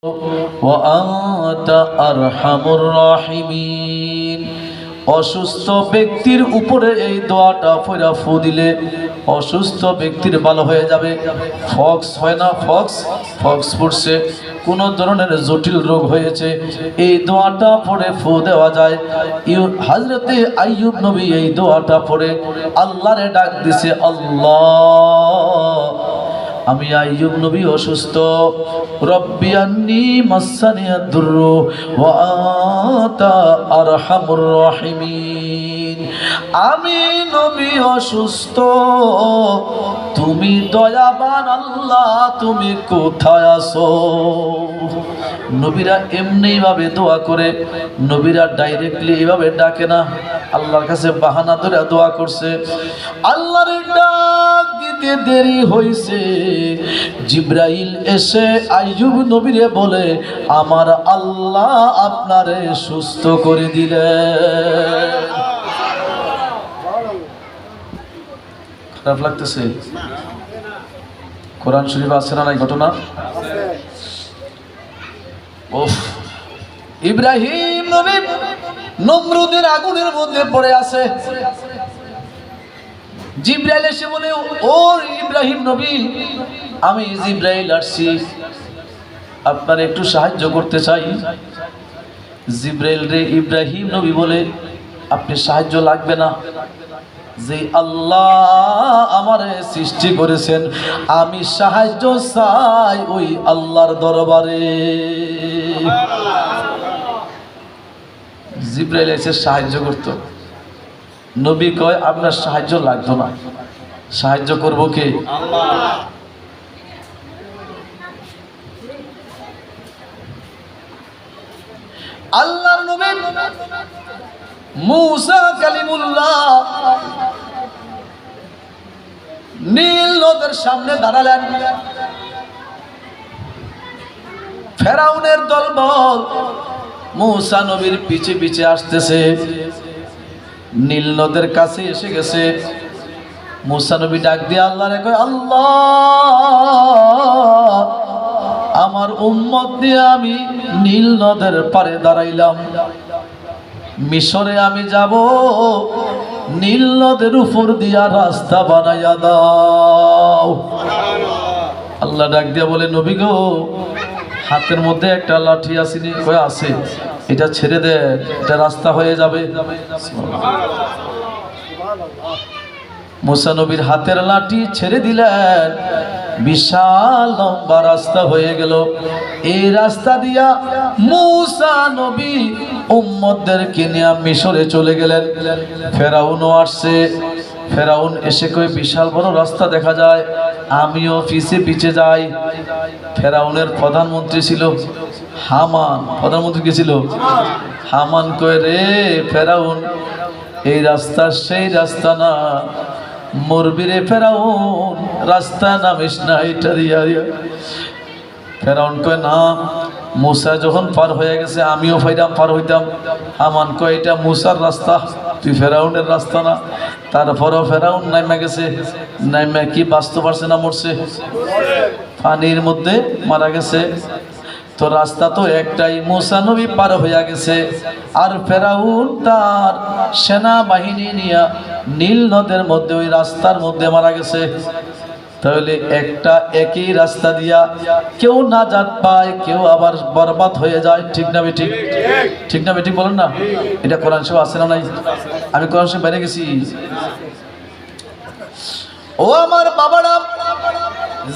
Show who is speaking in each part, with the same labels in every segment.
Speaker 1: وأنت أرحم الراحمين। অসুস্থ ব্যক্তির উপরে এই দোয়াটা পড়া ফু দিলে অসুস্থ ব্যক্তির ভালো হয়ে যাবে। ফক্স হয় না, ফক্স পড়ছে, কোনো ধরনের জটিল রোগ হয়েছে, এই দোয়াটা পড়ে ফু দেওয়া যায়। হযরতে আইয়ুব নবী এই দোয়াটা পড়ে আল্লাহরে ডাক দিছে, আল্লাহ আমি আইয়ুব নবী অসুস্থ, রব্বি আন্নী মাসসানিয়াদ দুররু ওয়া আনতা আরহামুর রাহিমিন। আমি নবী অসুস্থ, তুমি দয়াবান আল্লাহ, তুমি কোথায় আছো? নবীরা এমনি ভাবে দোয়া করে, নবীরা ডাইরেক্টলি এইভাবে ডাকে না, আল্লাহর কাছে বাহানা ধরে দোয়া করছে। আল্লাহর ডাক দিতে দেরি হইছে, জিব্রাইল এসে আইয়ুব নবীরে বলে, আমার আল্লাহ আপনারে সুস্থ করে দিলেন। খারাপ লাগতেছে? কোরআন শরীফ আছে না নাই ঘটনা? ইব্রাহিম নবী নমরুদের আগুনের মধ্যে পড়ে আছে, জিব্রাইল এসে বলে, ও ইব্রাহিম নবী, আমি জিব্রাইল আসছি, আপনার একটু সাহায্য করতে চাই। জিব্রাইল রে ইব্রাহিম নবী বলে, আপনি সাহায্য লাগবে না, যে আল্লাহ আমারে সৃষ্টি করেছেন আমি সাহায্য চাই ওই আল্লাহর দরবারে। জিব্রাইল এসে সাহায্য করত, নবী কয় আপনার সাহায্য লাগতো না, সাহায্য করবো কে? আল্লাহ। আল্লাহর নবী মুসা কালিমুল্লাহ নীল নদের সামনে দাঁড়ালেন। ফেরাউনের দলবল মুসা নবীর পিছে পিছে আসতেছে, নীল নদের কাছে এসে গেছে। মুসা নবী ডাক দিয়ে আল্লাহরে কয়, আল্লাহ আমার উম্মত দিয়ে আমি নীল নদের পারে দাঁড়াইলাম, মিশরে আমি যাব, নীল নদের উপর দিয়া রাস্তা বানাইয়া দাও। আল্লাহ ডাক দিয়া বলে, নবী গো, হাতের মধ্যে একটা লাঠি আসেনি? কয় আছে, এটা ছেড়ে দে, এটা রাস্তা হয়ে যাবে। মুসা নবীর হাতের লাঠি ছেড়ে দিলেন, বিশাল লম্বা রাস্তা হয়ে গেল। এই রাস্তা দিয়া মুসা নবী উম্মতদেরকে নিয়ে মিশরে চলে গেলেন। ফেরাউনও আসছে, ফেরাউন এসে কয়, বিশাল বড় রাস্তা দেখা যায়, আমিও পিছে পিছে যাই। ফেরাউনের প্রধানমন্ত্রী ছিল হামান, প্রধানমন্ত্রী কে ছিল? হামান কয়, রে ফেরাউন, এই রাস্তা সেই রাস্তা না, মরবি রে ফেরাউন, রাস্তা নামিস না এটা দিয়া। ফেরাউন কয়, না, মুসা যখন পার হয়ে গেছে আমিও পার হইতাম। হামান কয়, এটা মুসার রাস্তা, তুই ফেরাউনের রাস্তা না। তারপরও ফেরাউন নাইমা গেছে, নাইমা কি বাঁচতে পারছে না মরছে? পানির মধ্যে মারা গেছে। তো রাস্তা তো একটাই, মুসা নবী পার হইয়া গেছে, আর ফেরাউন তার সেনাবাহিনী নিয়ে নীল নদের মধ্যে ওই রাস্তার মধ্যে মারা গেছে। তাহলে একটা একই রাস্তা দিয়া কেউ নাজাত পায়, কেউ আবার বরবাদ হয়ে যায়। ঠিক না বেঠিক? ঠিক না বেঠিক বলেন না? এটা কোরআন শরীফে আছে না নাই? আমি কোরআন শরীফ বাইরে গেছি। ও আমার বাবারা,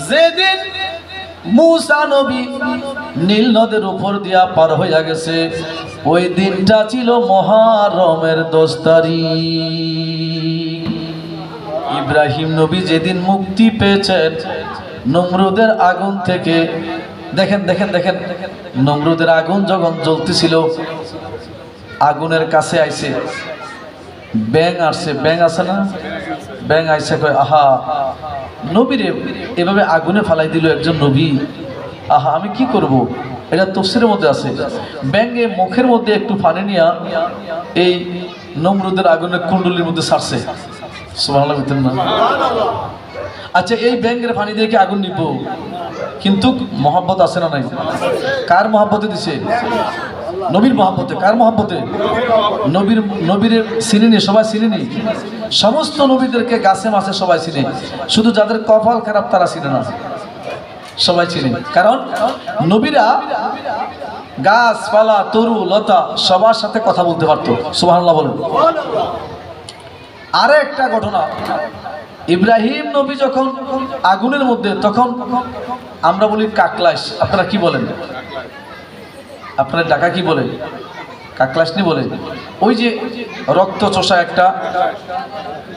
Speaker 1: যেদিন মুসা নবী নীল নদের উপর দিয়া পার হইয়া গেছে, ওই দিনটা ছিল মুহররমের 10 তারিখ। ইব্রাহিম নবী যেদিন মুক্তি পেয়েছেন নমরুদের আগুন থেকে, দেখেন দেখেন দেখেন, নমরুদের আগুন যখন জ্বলতেছিল, আগুনের কাছে আইছে ব্যাং আসছে, ব্যাং আছে না, ব্যাং আইসে কয়, আহা নবীরে এভাবে আগুনে ফালাই দিল একজন নবী, আহা আমি কি করব? এটা তাফসীরের মধ্যে আছে। ব্যাঙে মুখের মধ্যে একটু পানি নিয়া এই নমরুদের আগুনের কুণ্ডলির মধ্যে ছাড়ছে। সুবহানাল্লাহ বলতেন না? আচ্ছা, এই ব্যাঙের পানি দিয়ে কি আগুন নিব? কিন্তু মহব্বত আছে না নাই? কার মহব্বতে দিছে? নবীর মহব্বতে। কার মহব্বতে? নবীর। নবীর চিনিনি? সবাই চিনিনি? সমস্ত নবীদেরকে গাছে মাছে সবাই চিনে, শুধু যাদের কপাল খারাপ তারা চিনে না, সবাই চিনে। কারণ নবীরা গাছপালা তরু লতা সবার সাথে কথা বলতে পারতো। সুবহানাল্লাহ বলেন। আরে একটা ঘটনা, ইব্রাহিম নবী যখন আগুনের মধ্যে, তখন আমরা বলি কাকলাস, আপনারা কি বলেন? আপনার ঢাকা কি বলে? কাকলাস নি বলে? ওই যে রক্ত চোষা একটা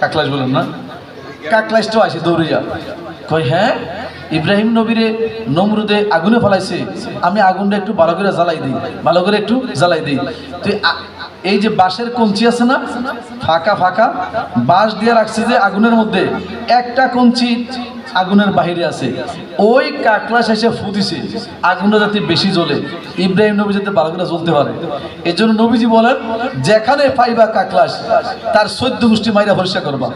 Speaker 1: কাকলাস বলেন না? কাকলাসটাও আসে দৌড়িয়া, কই হ্যাঁ ইব্রাহিম নবীরে নমরুদে আগুনে ফেলাইছে, আমি আগুনটা একটু ভালো করে জ্বালাই দিই, ভালো করে একটু জ্বালাই দিই। তুই এই যে বাঁশের কঞ্চি আছে না, ফাঁকা ফাঁকা বাঁশ দিয়ে রাখছে যে আগুনের মধ্যে, একটা কঞ্চি আগুনের বাহিরে আছে, ওই কাকলাস এসে ফুদিছে আগুনটা যাতে বেশি জ্বলে, ইব্রাহিম নবী যাতে ভালো করে জ্বলতে পারে। এই জন্য নবীজি বলেন, যেখানে পাইবা কাকলাস তার 14 গোষ্ঠী মাইরা পরিষ্কার করবা।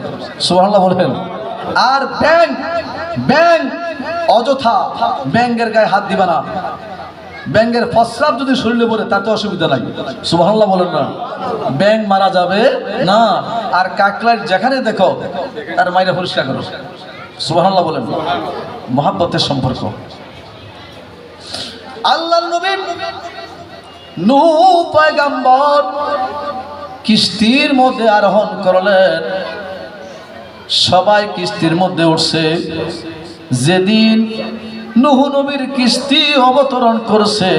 Speaker 1: সুবহানাল্লাহ বলেন। আর ব্যাং ব্যাং অযথা ব্যাঙ্গের গায়ে হাত দিবা না। ব্যাঙ্গের প্রস্রাব যদি শরীরে পড়ে তাতে অসুবিধা নাই। সুবহানাল্লাহ বলেন না? ব্যাং মারা যাবে না। আর কাকলাস যেখানে দেখো তার মাইরা পরিষ্কার করো। সুবহানাল্লাহ বলেন। মহব্বতের সম্পর্ক। আল্লাহর নবী নূহ পয়গম্বর কিস্তির মধ্যে আরোহণ করলেন, সবাই কিস্তির মধ্যে উঠছে। যেদিন নূহ নবীর কিস্তি অবতরণ করছে,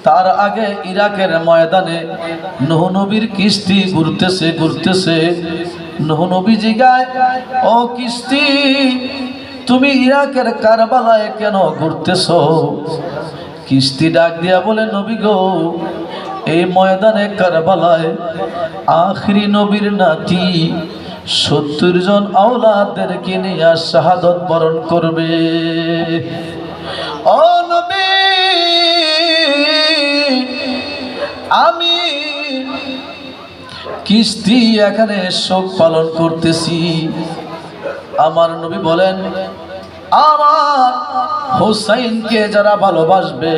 Speaker 1: তার আগে ইরাকের ময়দানে নূহ নবীর কিস্তি ঘুরতেছে ঘুরতেছে। নূহ নবী জিগায়, ও কিস্তি তুমি ইরাকের কারবালায় কেন ঘুরতেছো? কিস্তি ডাক দিয়া বলে, নবী গো, এই ময়দানে কারবালায় আখিরি নবীর নাতি 70 জন আওলাদদেরকে নিয়ে শাহাদত বরণ করবে। ও নবী, আমি কিস্তি এখানে শোক পালন করতেছি। আমার নবী বলেন, আমার হুসাইনকে যারা ভালোবাসবে,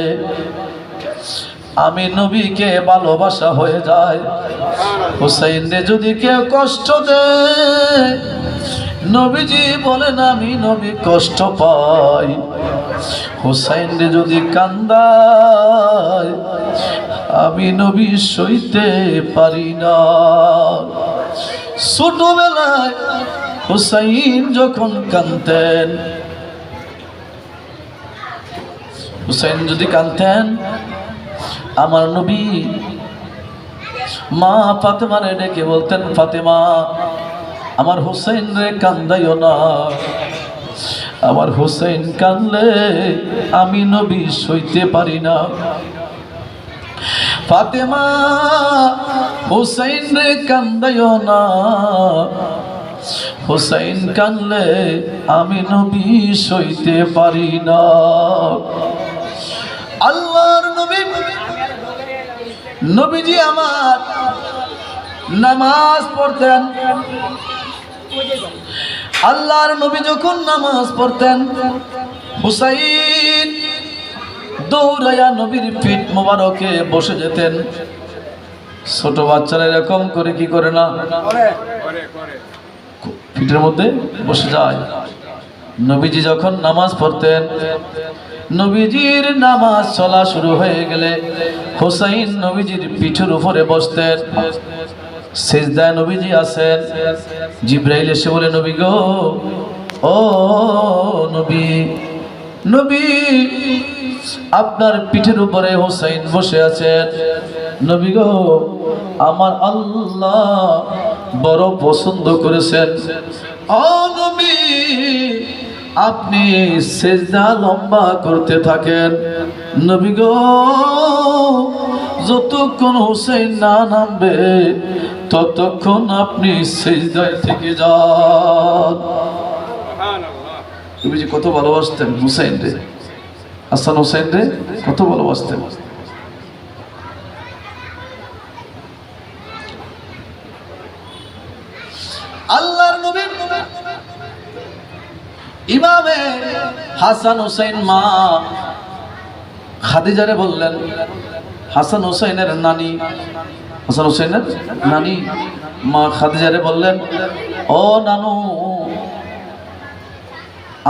Speaker 1: আমি নবীকে ভালোবাসা হয়ে যায়। হুসাইনরে যদি কেউ কষ্ট দেয়, নবীজি বলেন আমি নবী কষ্ট পাই। হুসাইনরে যদি কান্দায়, আমি নবী সইতে পারি না। ছোটবেলায় হুসাইন যখন কাঁদতেন, হুসাইন যদি কাঁদতেন, আমার নবী মা ফাতেমারে ডেকে বলতেন, ফাতেমা আমার হুসাইন রে কান্দাইও না, আমার হুসাইন কাঁদলে আমি নবী সইতে পারি না। ফাতেমা হুসাইন রে কান্দাইও না, হুসাইন কাঁদলে আমি নবী সইতে পারি না। আল্লাহর নবী, নবীজি আমার নামাজ পড়তেন। আল্লাহর নবী যখন নামাজ পড়তেন, হুসাইন দৌড়াইয়া নবীর পিঠ মোবারকে বসে যেতেন। ছোট বাচ্চারা এরকম করে কি করে না, পিঠের মধ্যে বসে যায়। নবীজি যখন নামাজ পড়তেন, নবীজির নামাজ চলা শুরু হয়ে গেলে হুসাইন নবীজির পিঠের উপরে বসতেন। সিজদায় নবীজি আছেন, জিবরাইল এসে বলে, নবী গো, ও নবী, নবী আপনার পিঠের উপরে হুসাইন বসে আছেন। নবী গো, আমার আল্লাহ বড় পছন্দ করেছেন। ও নবী, আপনি সিজদা লম্বা করতে থাকেন। নবী গো, যতক্ষণ হুসাইন না নামবে ততক্ষণ আপনি সিজদায় থেকে যান। নবীজি কত ভালোবাসতেন হুসাইন রে, হাসান হুসাইন রে কত ভালোবাসতেন। আল্লাহর নবী ইমামে হাসান হুসাইন মা খাদিজারে বললেন, হাসান হুসাইনের নানি, হাসান হুসাইনের নানি মা খাদিজারে বললেন, ও নানু,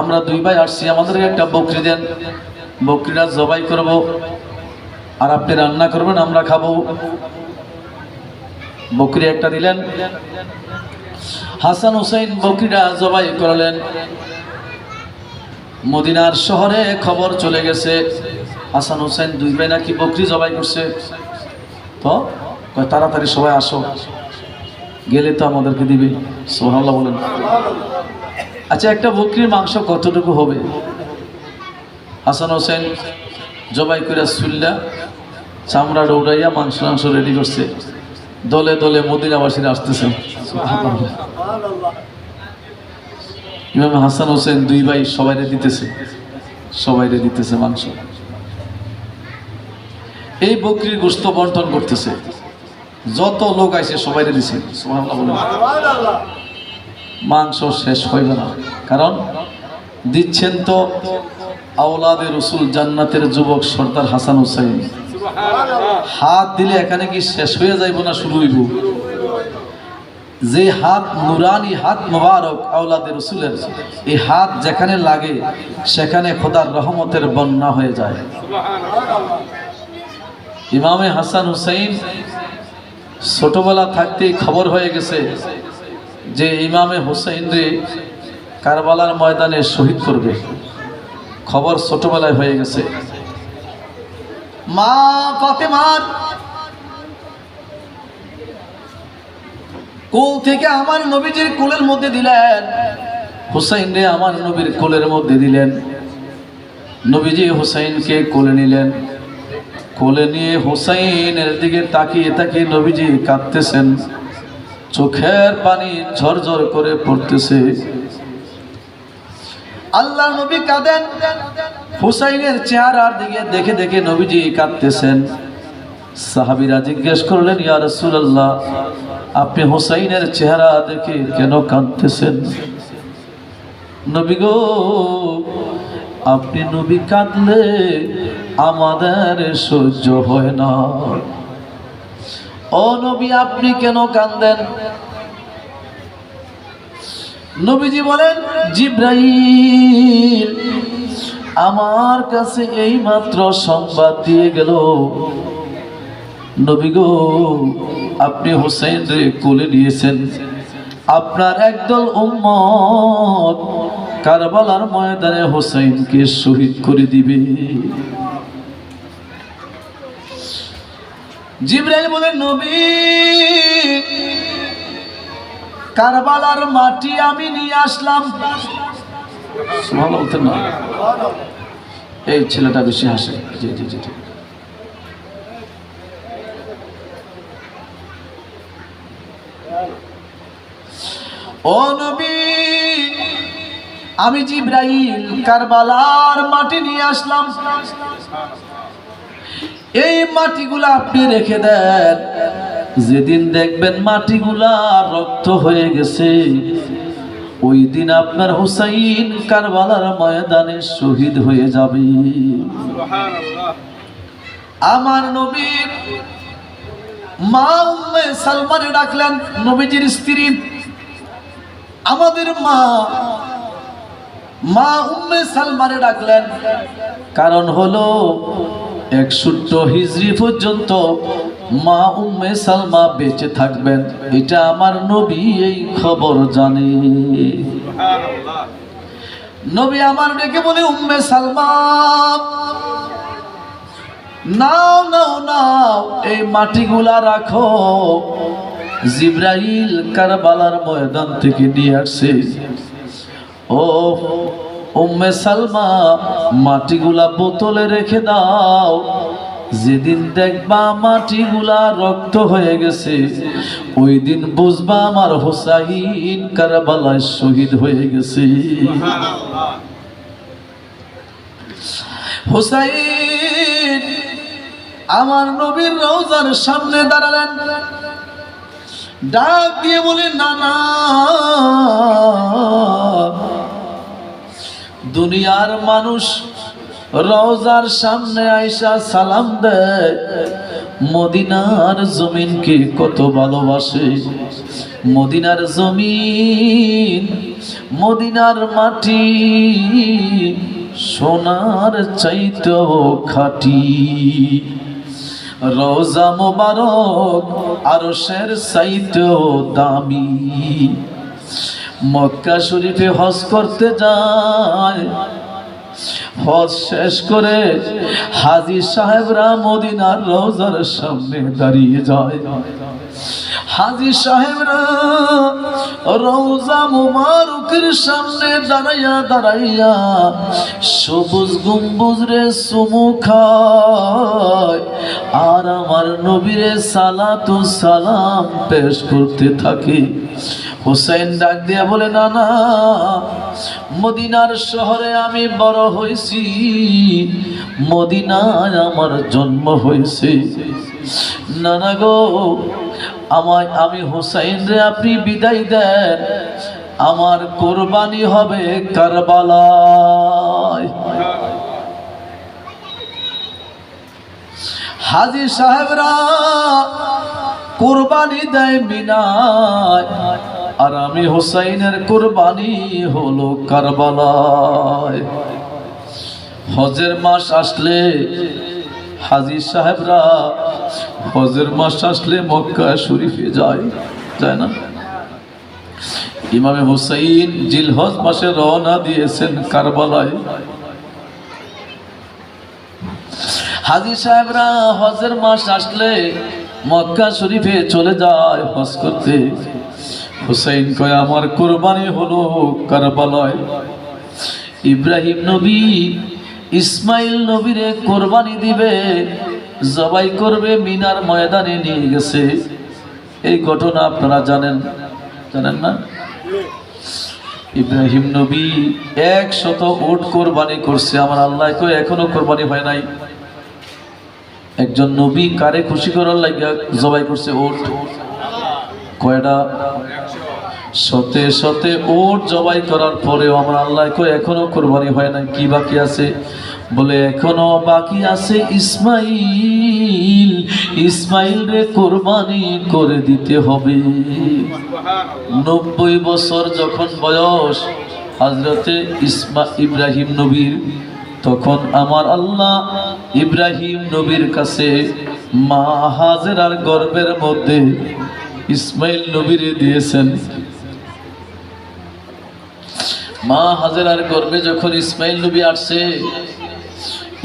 Speaker 1: আমরা দুই ভাই আসছি, আমাদেরকে একটা বকরি দেন, বকরিটা জবাই করব, আর আপনি রান্না করবেন, আমরা খাবো। বকরি একটা দিলেন, হাসান হুসাইন বকরিটা জবাই করলেন। মদিনার শহরে খবর চলে গেছে হাসান হুসাইন দুই ভাই নাকি বকরি জবাই করছে। তো তাড়াতাড়ি সবাই আসো, গেলে তো আমাদেরকে দিবে। সুবহানাল্লাহ বলেন। আচ্ছা, একটা বকরির মাংস কতটুকু হবে? হাসান হুসাইন জবাই করে চুল্লা চামড়া দৌড়াইয়া মাংস রেডি করছে। দলে দলে মদিনাবাসীরা আসতেছেন। ইমাম হাসান হুসাইন দুই ভাই সবাইরে দিতেছে মাংস। এই বকরির গোশত বন্টন করতেছে, যত লোক আইছে সবাইরে দিছে। সুবহানাল্লাহ বলেন। মাংস শেষ হইবে না, কারণ দিচ্ছেন তো আওলাদে রসুল, জান্নাতের যুবক সর্দার হাসান হুসাইন। হাত দিলে এখানে কি শেষ হয়ে যাইব না শুরু হইব? যে হাত নুরানি হাত মুবারক আওলাদে রসুলের, এই হাত যেখানে লাগে সেখানে খোদার রহমতের বন্যা হয়ে যায়। ইমামে হাসান হুসাইন ছোটবেলা থাকতেই খবর হয়ে গেছে যে ইমামে হুসাইন রে কারবালার ময়দানে শহীদ করবে। খবর ছোটবেলায় হয়ে গেছে। মা ফাতেমার কোল থেকে আমার নবীজির কোলের মধ্যে দিলেন, হুসাইন রে আমার নবীর কোলের মধ্যে দিলেন। নবীজি হুসাইনকে কোলে নিলেন। কোলে নিয়ে হুসাইনের দিকে তাকিয়ে তাকিয়ে নবীজি কাঁদতেছেন, চোখের পানি ঝরঝর করে পড়তেছে। আল্লাহ নবী কাঁদেন, হুসাইনের চেহারার দিকে দেখে দেখে নবীজি কাঁদতেছেন। সাহাবীরা জিজ্ঞেস করলেন, ইয়া রাসূলুল্লাহ, আপনি হুসাইনের চেহারা দেখে কেন কাঁদতেছেন? নবী গো, আপনি নবী কাঁদলে আমাদের সহ্য হয় না। ও নবী, আপনি কেন কাঁদেন? নবীজি বলেন, জিবরাইল আমার কাছে এই মাত্র সংবাদ দিয়ে গেল, নবী গো, আপনি হুসাইন রে কোলে নিয়েছেন, আপনার একদল উম্মত কারবালার ময়দানে হুসাইনকে শহীদ করে দিবে। জিবরাইল বলেন, নবী, কারবালার মাটি আমি নিয়ে আসলাম। সুবহানাল্লাহ বলতেন না? এই ছেলেটা বেশি হাসে। জি জি জি। ও নবী, আমি জিবরাইল কারবালার মাটি নিয়ে আসলাম। এই মাটিগুলা আপনি রেখে দেন, যেদিন দেখবেন মাটিগুলা রক্ত হয়ে গেছে, ওই দিন আপনার হুসাইন কারবালার ময়দানে শহীদ হয়ে যাবে। আমার নবী মা উম্মে সালমানে ডাকলেন, নবীজির স্ত্রী, আমাদের মা উম্মে সালমানে ডাকলেন। কারণ হলো 61 হিজরি পর্যন্ত মা উম্মে সালমা বেঁচে থাকবেন, এটা আমার নবী এই খবর জানে। নবী আমার ডেকে বলে, উম্মে সালমা, নাও নাও নাও, এই মাটিগুলা রাখো, জিবরাইল কারবালার ময়দান থেকে নিয়ে আসছে। ও উম্মে সালমা, মাটিগুলা বোতলে রেখে দাও, যেদিন দেখবা মাটিগুলা রক্ত হয়ে গেছে, ওই দিন বুঝবা আমার হুসাইন কারবালায় শহীদ হয়ে গেছে। হুসাইন আমার নবীর রওজার সামনে দাঁড়ালেন, ডাক দিয়ে বলে, না না, দুনিয়ার মানুষ রওজার সামনে আইসা সালাম দেয়, মদিনার জমিনকে কত ভালোবাসে। মদিনার জমিন, মদিনার মাটি সোনার চাইতেও খাঁটি। রওজা মোবারক আরশের চাইতেও দামি। মক্কা শরীফে হজ করতে যায়, হজ শেষ করে হাজী সাহেবরা মদিনার রওজার সামনে দাঁড়িয়ে যায়। হাজী সাহেবরা রওজা মুবারকের সামনে দাঁড়াইয়া দাঁড়াইয়া সবুজ গম্বুজ রে চুমু খায়, আর আমার নবীরে সালাতু সালাম পেশ করতে থাকে। হুসাইন ডাক দিয়া বলে, না না, মদিনার শহরে আমি বড় হয়েছি, মদিনায় আমার জন্ম হয়েছে। না না গো, আমি হুসাইন রে আপনি বিদায় দেন, আমার কোরবানি হবে কারবালায়। হাজী সাহেবরা কোরবানি দেয় মিনায়, আর আমি হুসাইনের কোরবানি হলো কারবালায়। হজের মাস আসলে হাজী সাহেবরা হজের মাস আসলে মক্কা শরীফে যায় না? ইমামে হুসাইন জিলহজ মাসে রওনা দিয়েছেন কারবালায়। হাজী সাহেবরা হজের মাস আসলে মক্কা শরীফে চলে যায় হজ করতে। হুসাইন কয়, আমার কোরবানি হলো কারবালায়। ইব্রাহিম নবী ইসমাইল নবীরে কোরবানি দিবে, জবাই করবে, মিনার ময়দানে নিয়ে গেছে। এই ঘটনা আপনারা জানেন না? ইব্রাহিম নবী 100 উট কোরবানি করছে। আমার আল্লাহ কয় এখনো কোরবানি হয় নাই। একজন নবী কারে খুশি করার লাগিয়া জবাই করছে উট? কয়টা? 100 উট জবাই করার পরেও আমার আল্লাহ কয় এখনো কোরবানি হয় নাই। কি বাকি আছে? বলে এখনো বাকি আছে ইসমাইল রে কোরবানি করে দিতে হবে। 90 বছর যখন বয়স হযরতে ইব্রাহিম নবীর, তখন আমার আল্লাহ ইব্রাহিম নবীর কাছে মা হাজেরার গর্ভের মধ্যে ইসমাইল নবীরে দিয়েছেন। মা হাজেরার গর্ভে যখন ইসমাইল নবী আসছে,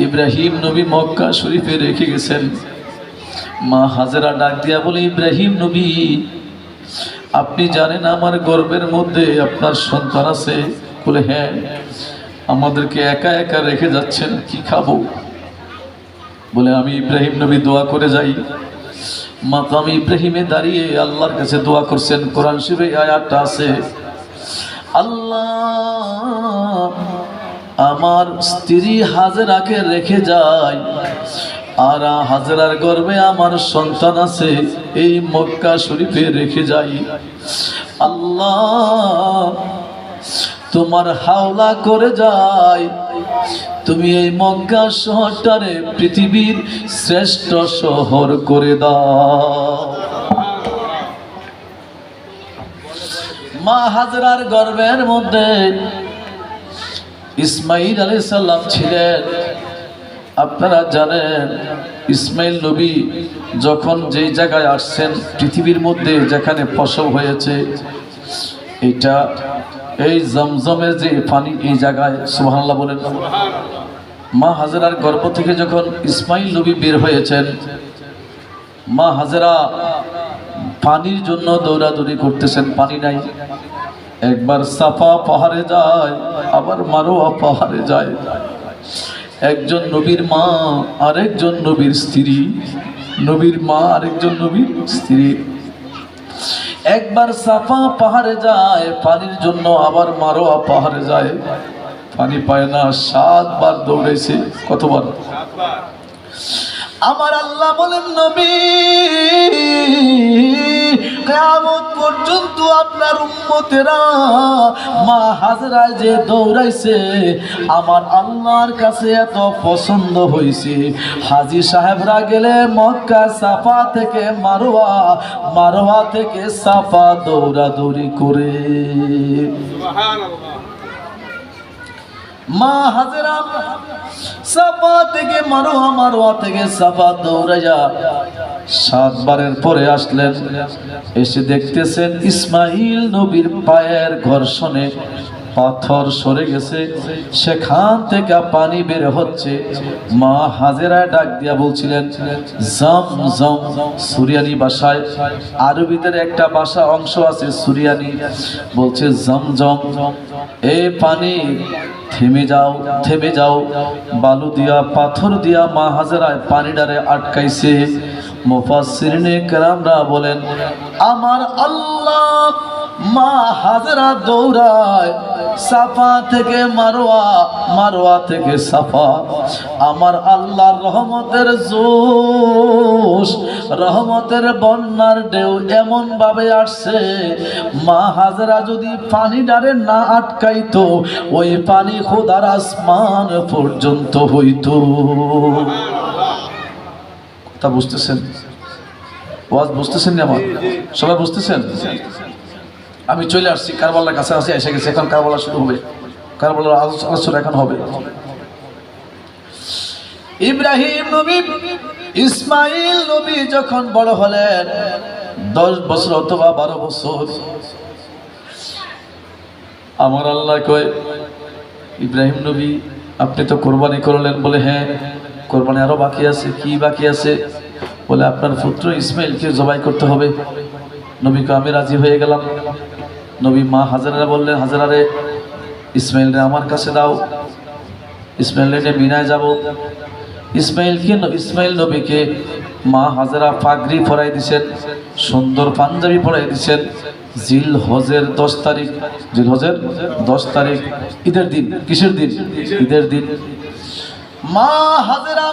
Speaker 1: ইব্রাহিম নবী মক্কা শরীফে রেখে গেছেন। মা হাজেরা ডাক দিয়া বলে, ইব্রাহিম নবী, আপনি জানেন আমার গর্ভের মধ্যে আপনার সন্তান আছে? বলে হ্যাঁ। আমাদেরকে একা একা রেখে যাচ্ছেন, কি খাবো? বলে আমি ইব্রাহিম নবী দোয়া করে যাই। মাকাম ইব্রাহিমে দাঁড়িয়ে আল্লাহর কাছে দোয়া করছেন। কোরআন শরীফে আয়াতটা আছে, আল্লাহ আমার স্ত্রী হাজেরাকে রেখে যায়, আর হাজেরার গর্ভে আমার সন্তান আছে, এই মক্কা শরীফে রেখে যাই। আল্লাহ তোমার হাওলা করে যায়, তুমি এই মক্কা শহরটারে পৃথিবীর শ্রেষ্ঠ শহর করে দাও। মা হাজেরার গর্ভের মধ্যে ইসমাইল আলাইহিস সালাম ছিলেন। আপনারা জানেন ইসমাইল নবী যখন যেই জায়গায় আসছেন, পৃথিবীর মধ্যে যেখানে প্রসব হয়েছে, এটা এই জমজমের যে পানি, এই জায়গায় সুবহানাল্লাহ বলেন। মা হাজেরার গর্ভ থেকে যখন ইসমাইল নবী বের হয়েছেন, মা হাজেরা পানির জন্য দৌড়াদৌড়ি করতেছেন, পানি নাই। একবার সাফা পাহাড়ে যায়, আবার মারোয়া পাহাড়ে যায়। একজন নবীর মা আরেকজন নবীর স্ত্রী, নবীর মা আরেকজন নবীর স্ত্রী। একবার সাফা পাহাড়ে যায় পানির জন্য, আবার মারোয়া পাহাড়ে যায়, পানি পায় না। 7 বার দৌড়েছে। কতবার? 7 বার। আমার আল্লাহ বলেন, নবী কিয়ামত পর্যন্ত আপনার উম্মতেরা মা হাজরা যে দৌড়াইছে আমার আল্লাহর কাছে এত পছন্দ হয়েছে, হাজী সাহেবরা গেলে মক্কা সাফা থেকে মারওয়া, মারওয়া থেকে সাফা দৌড়াদৌড়ি করে। মা হাজরা সাফা থেকে মারওয়া, মারওয়া থেকে সাফা দৌড়াইয়া 7 বারের পরে আসলেন। এসে দেখতেছেন ইসমাইল নবীর পায়ের ঘর্ষণে পাথর সরে গেছে, সেখান থেকে পানি বের হচ্ছে। মা হাজেরা ডাক দিয়া বলছিলেন জম জম, সুরিয়ানি ভাষায়, আরবিদের একটা ভাষা অংশ আছে সুরিয়ানি, বলছে জম জম, এ পানি থেমে যাও, থেমে যাও। বালু দিয়া পাথর দিয়া মা হাজেরায় পানিটারে আটকাইছে। মুফাসসিরিনে কেরামরা বলেন আমার আল্লাহ মা হাজরা দৌড়ায় সাফা থেকে মারওয়া, মারওয়া থেকে সাফা। আমার আল্লাহর রহমতের জোশ, রহমতের বন্যার ঢেউ এমন ভাবে আসছে, মা হাজরা যদি পানি ডারে না আটকাইতো ওই পানি খোদার আসমান পর্যন্ত হইতো। কথা বুঝতেছেন? ওয়াজ বুঝতেছেন না? আমার সবাই বুঝতেছেন? আমি চলে আসছি কারবালার কাছাকাছি এসে গেছে, এখন কারবালা শুরু হবে, কারবালার আলোচনা এখন হবে। ইব্রাহিম নবী, ইসমাইল নবী যখন বড় হলেন 10 বছর অথবা 12 বছর, আমার আল্লাহ কয় ইব্রাহিম নবী আপনি তো কোরবানি করলেন? বলে হ্যাঁ, কোরবানি আরো বাকি আছে। কি বাকি আছে? বলে আপনার পুত্র ইসমাইলকে জবাই করতে হবে। নবীকে আমি রাজি হয়ে গেলাম। নবী মা হাজেরা বললেন হাজেরা রে, ইসমাইল রে আমার কাছে দাও, ইসমাইল রে মিনায় যাব। ইসমাইল নবীকে মা হাজেরা পাগড়ি পরাই দিছেন, সুন্দর পাঞ্জাবি পরাই দিছেন। জিল হজের 10 তারিখ, জিল হজের 10 তারিখ ঈদের দিন। কিসের দিন? ঈদের দিন। মা হাজেরা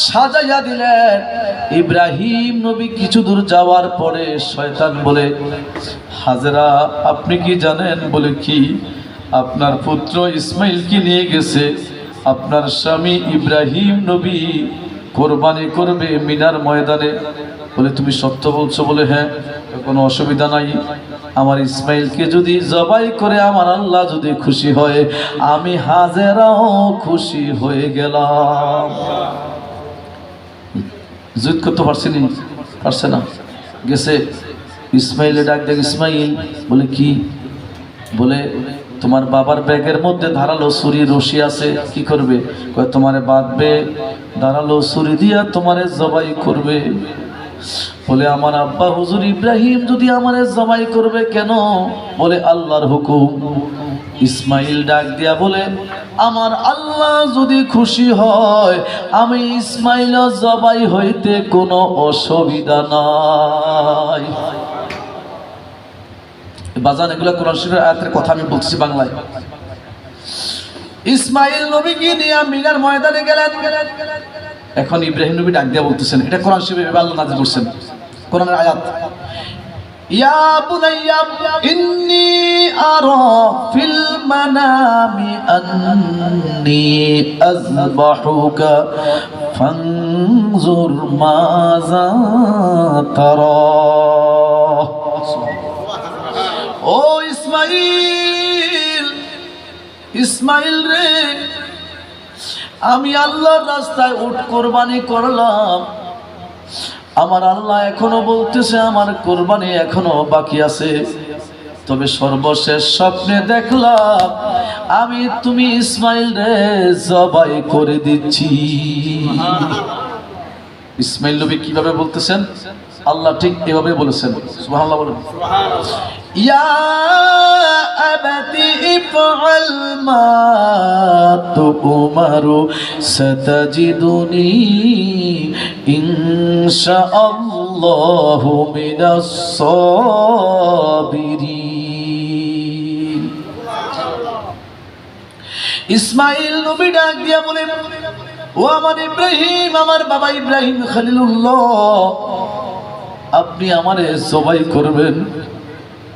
Speaker 1: সাজাইয়া দিলেন। ইব্রাহিম নবী কিছু দূর যাওয়ার পরে শয়তান বলে হাজেরা আপনি কি জানেন? বলে কি? আপনার পুত্র ইসমাইলকে নিয়ে গেছে আপনার স্বামী ইব্রাহিম নবী কোরবানি করবে মিনার ময়দানে। বলে তুমি সত্য বলছো? বলে হ্যাঁ, কোনো অসুবিধা নাই। আমার ইসমাইলকে যদি জবাই করে আমার আল্লাহ যদি খুশি হয়, আমি হাজেরাও খুশি হয়ে গেলাম। জিদ করতে পারছিনি? পারছে না। গেছে ইসমাইলে ডাক দেখ, ইসমাইল। বলে কি? বলে তোমার বাবার ব্যাগের মধ্যে ধারালো ছুরি রশি আছে, কি করবে? তোমারে বাঁধবে, ধারালো ছুরি দিয়া তোমারে জবাই করবে। বলে আমার আব্বা হুজুর ইব্রাহিম যদি আমারে জবাই করবে কেন? বলে আল্লাহর হুকুম। ইসমাইল ডাক দিয়া বলে আমার আল্লাহ যদি খুশি হয় আমি ইসমাইল জবাই হইতে কোনো অসুবিধা নাই। বাজান এগুলো কোরআন শরীফের আয়াতের কথা আমি বলছি বাংলায়। ইসমাইল নবীকে নিয়ে মিনার ময়দানে গেলেন। এখন ইব্রাহিম নবী ডাক দিয়া বলতেছেন, এটা কোরআন শরীফে আল্লাহ নাযিল করছেন, কোরআনের আয়াত। ইয়া বুনাইয়া ইন্নী আরা ফিল মানামি আন্নী আযবাহুকা ফানজুর মাযা তারা। ও ইসমাইল, ইসমাইল রে, আমি আল্লাহর রাস্তায় উট কোরবানি করলাম। আমার আল্লাহ এখনো বলতেছে আমার কোরবানি এখনো বাকি আছে। তবে সর্বশেষ স্বপ্নে দেখলাম আমি তুমি ইসমাইল রে জবাই করে দিচ্ছি। ইসমাইল নবী কিভাবে বলতেছেন? আল্লাহ ঠিক এভাবে বলেছেন। সুবহানাল্লাহ বলেন। ইয়া আবাতি ইফআল মা তুমারু সাতাজিদুনি ইনশাআল্লাহু মিনাস সাবিরিন। ইসমাইল নবী ডাক দিয়া বলেন, ও আমার ইব্রাহিম, আমার বাবা ইব্রাহিম খলিলুল্লাহ, আপনি আমারে জবাই করবেন,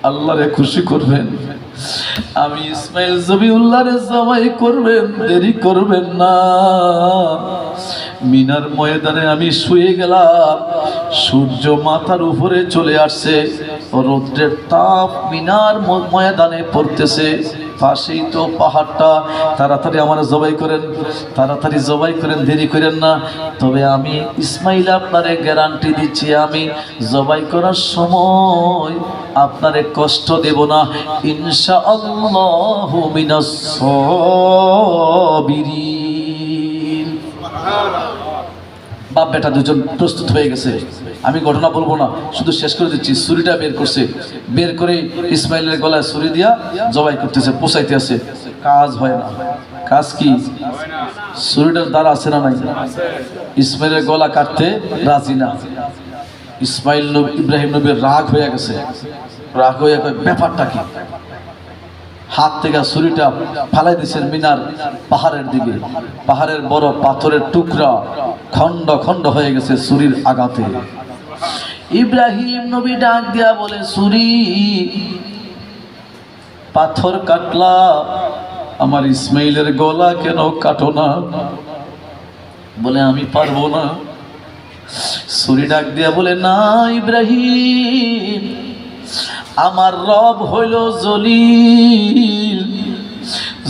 Speaker 1: আল্লাহরে খুশি করবেন। আমি ইসমাইল জবিউল্লাহরে জবাই করবেন, দেরি করবেন না। মিনার ময়দানে আমি শুয়ে গেলাম, সূর্য মাথার উপরে চলে আসছে, রৌদ্রের তাপ মিনার ময়দানে পড়তেছে, পাশেই তো পাহাড়টা। তাড়াতাড়ি আমার জবাই করেন, তাড়াতাড়ি জবাই করেন, দেরি করেন না। তবে আমি ইসমাইল আপনারে গ্যারান্টি দিচ্ছি, আমি জবাই করার সময় আপনারে কষ্ট দেব না, ইনশাআল্লাহু মিনাস সাবিরিন। বাপ বেটা দুজন প্রস্তুত হয়ে গেছে। আমি ঘটনা বলবো না, শুধু শেষ করে দিচ্ছি। ছুরিটা বের করছে, বের করে ইসমাইলের গলায় ছুরি দিয়া জবাই করতেছে, পোষাইতে আছে। কাজ হয় না। কাজ কি? ছুরিটার দ্বারা আছে না নাই? ইসমাইলের গলা কাটতে রাজি না। ইসমাইল নবী, ইব্রাহিম নবীর রাগ হয়ে গেছে। রাগ হয়ে কয়, ব্যাপারটা কি? হাত থেকে ছুরিটা ফালাই দিয়েছেন মিনার পাহাড়ের দিকে। পাহাড়ের বড় পাথরের টুকরা খন্ড খন্ড হয়ে গেছে ছুরির আঘাতে। ইব্রাহিম নবী ডাক দিয়া বলে, ছুরি পাথর কাটলা, আমার ইসমাইলের গলা কেন কাটো না? বলে, আমি পারবো না। ছুরি ডাক দিয়া বলে, না ইব্রাহিম, আমার রব হইল জলিল,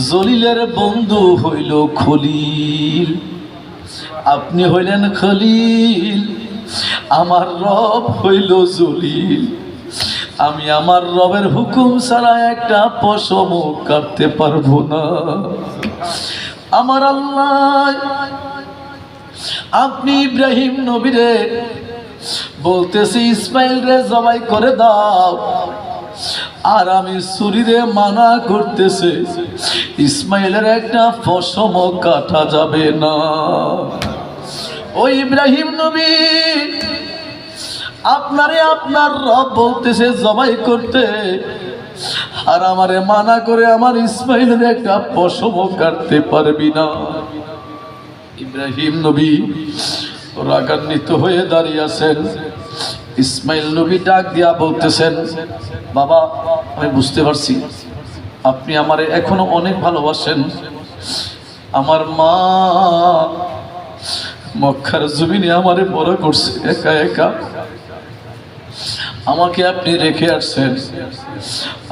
Speaker 1: জলিলের বন্ধু হইল খলিল, আপনি হইলেন খলিল, আমার রব হইল জলিল। আমি আমার রবের হুকুম ছাড়া একটা পশম কাটতে পারবো না। আমার আল্লাহ, আপনি ইব্রাহিম নবীরে বলতেছি ইসমাইল রে জবাই করে দাও, আর আমি ছুরিরে মানা করতেছে ইসমাইলের একটা পশম কাটা যাবে না। ও ইব্রাহিম নবী, আপনারে আপনার রব বলতেছে জবাই করতে, আর আমারে মানা করে আমার ইসমাইলের একটা পশম কাটতে পারবি না। ইব্রাহিম নবী রাগান্বিত হয়ে দাঁড়িয়ে আছেন। ইসমাইল নবী ডাক দিয়া বলতেছেন, বাবা আমি বুঝতে পারছি আপনি আমারে এখনো অনেক ভালোবাসেন। আমার মা মক্কার জমিনে আমারে বড় করছে, একা একা আমাকে আপনি রেখে আসছেন।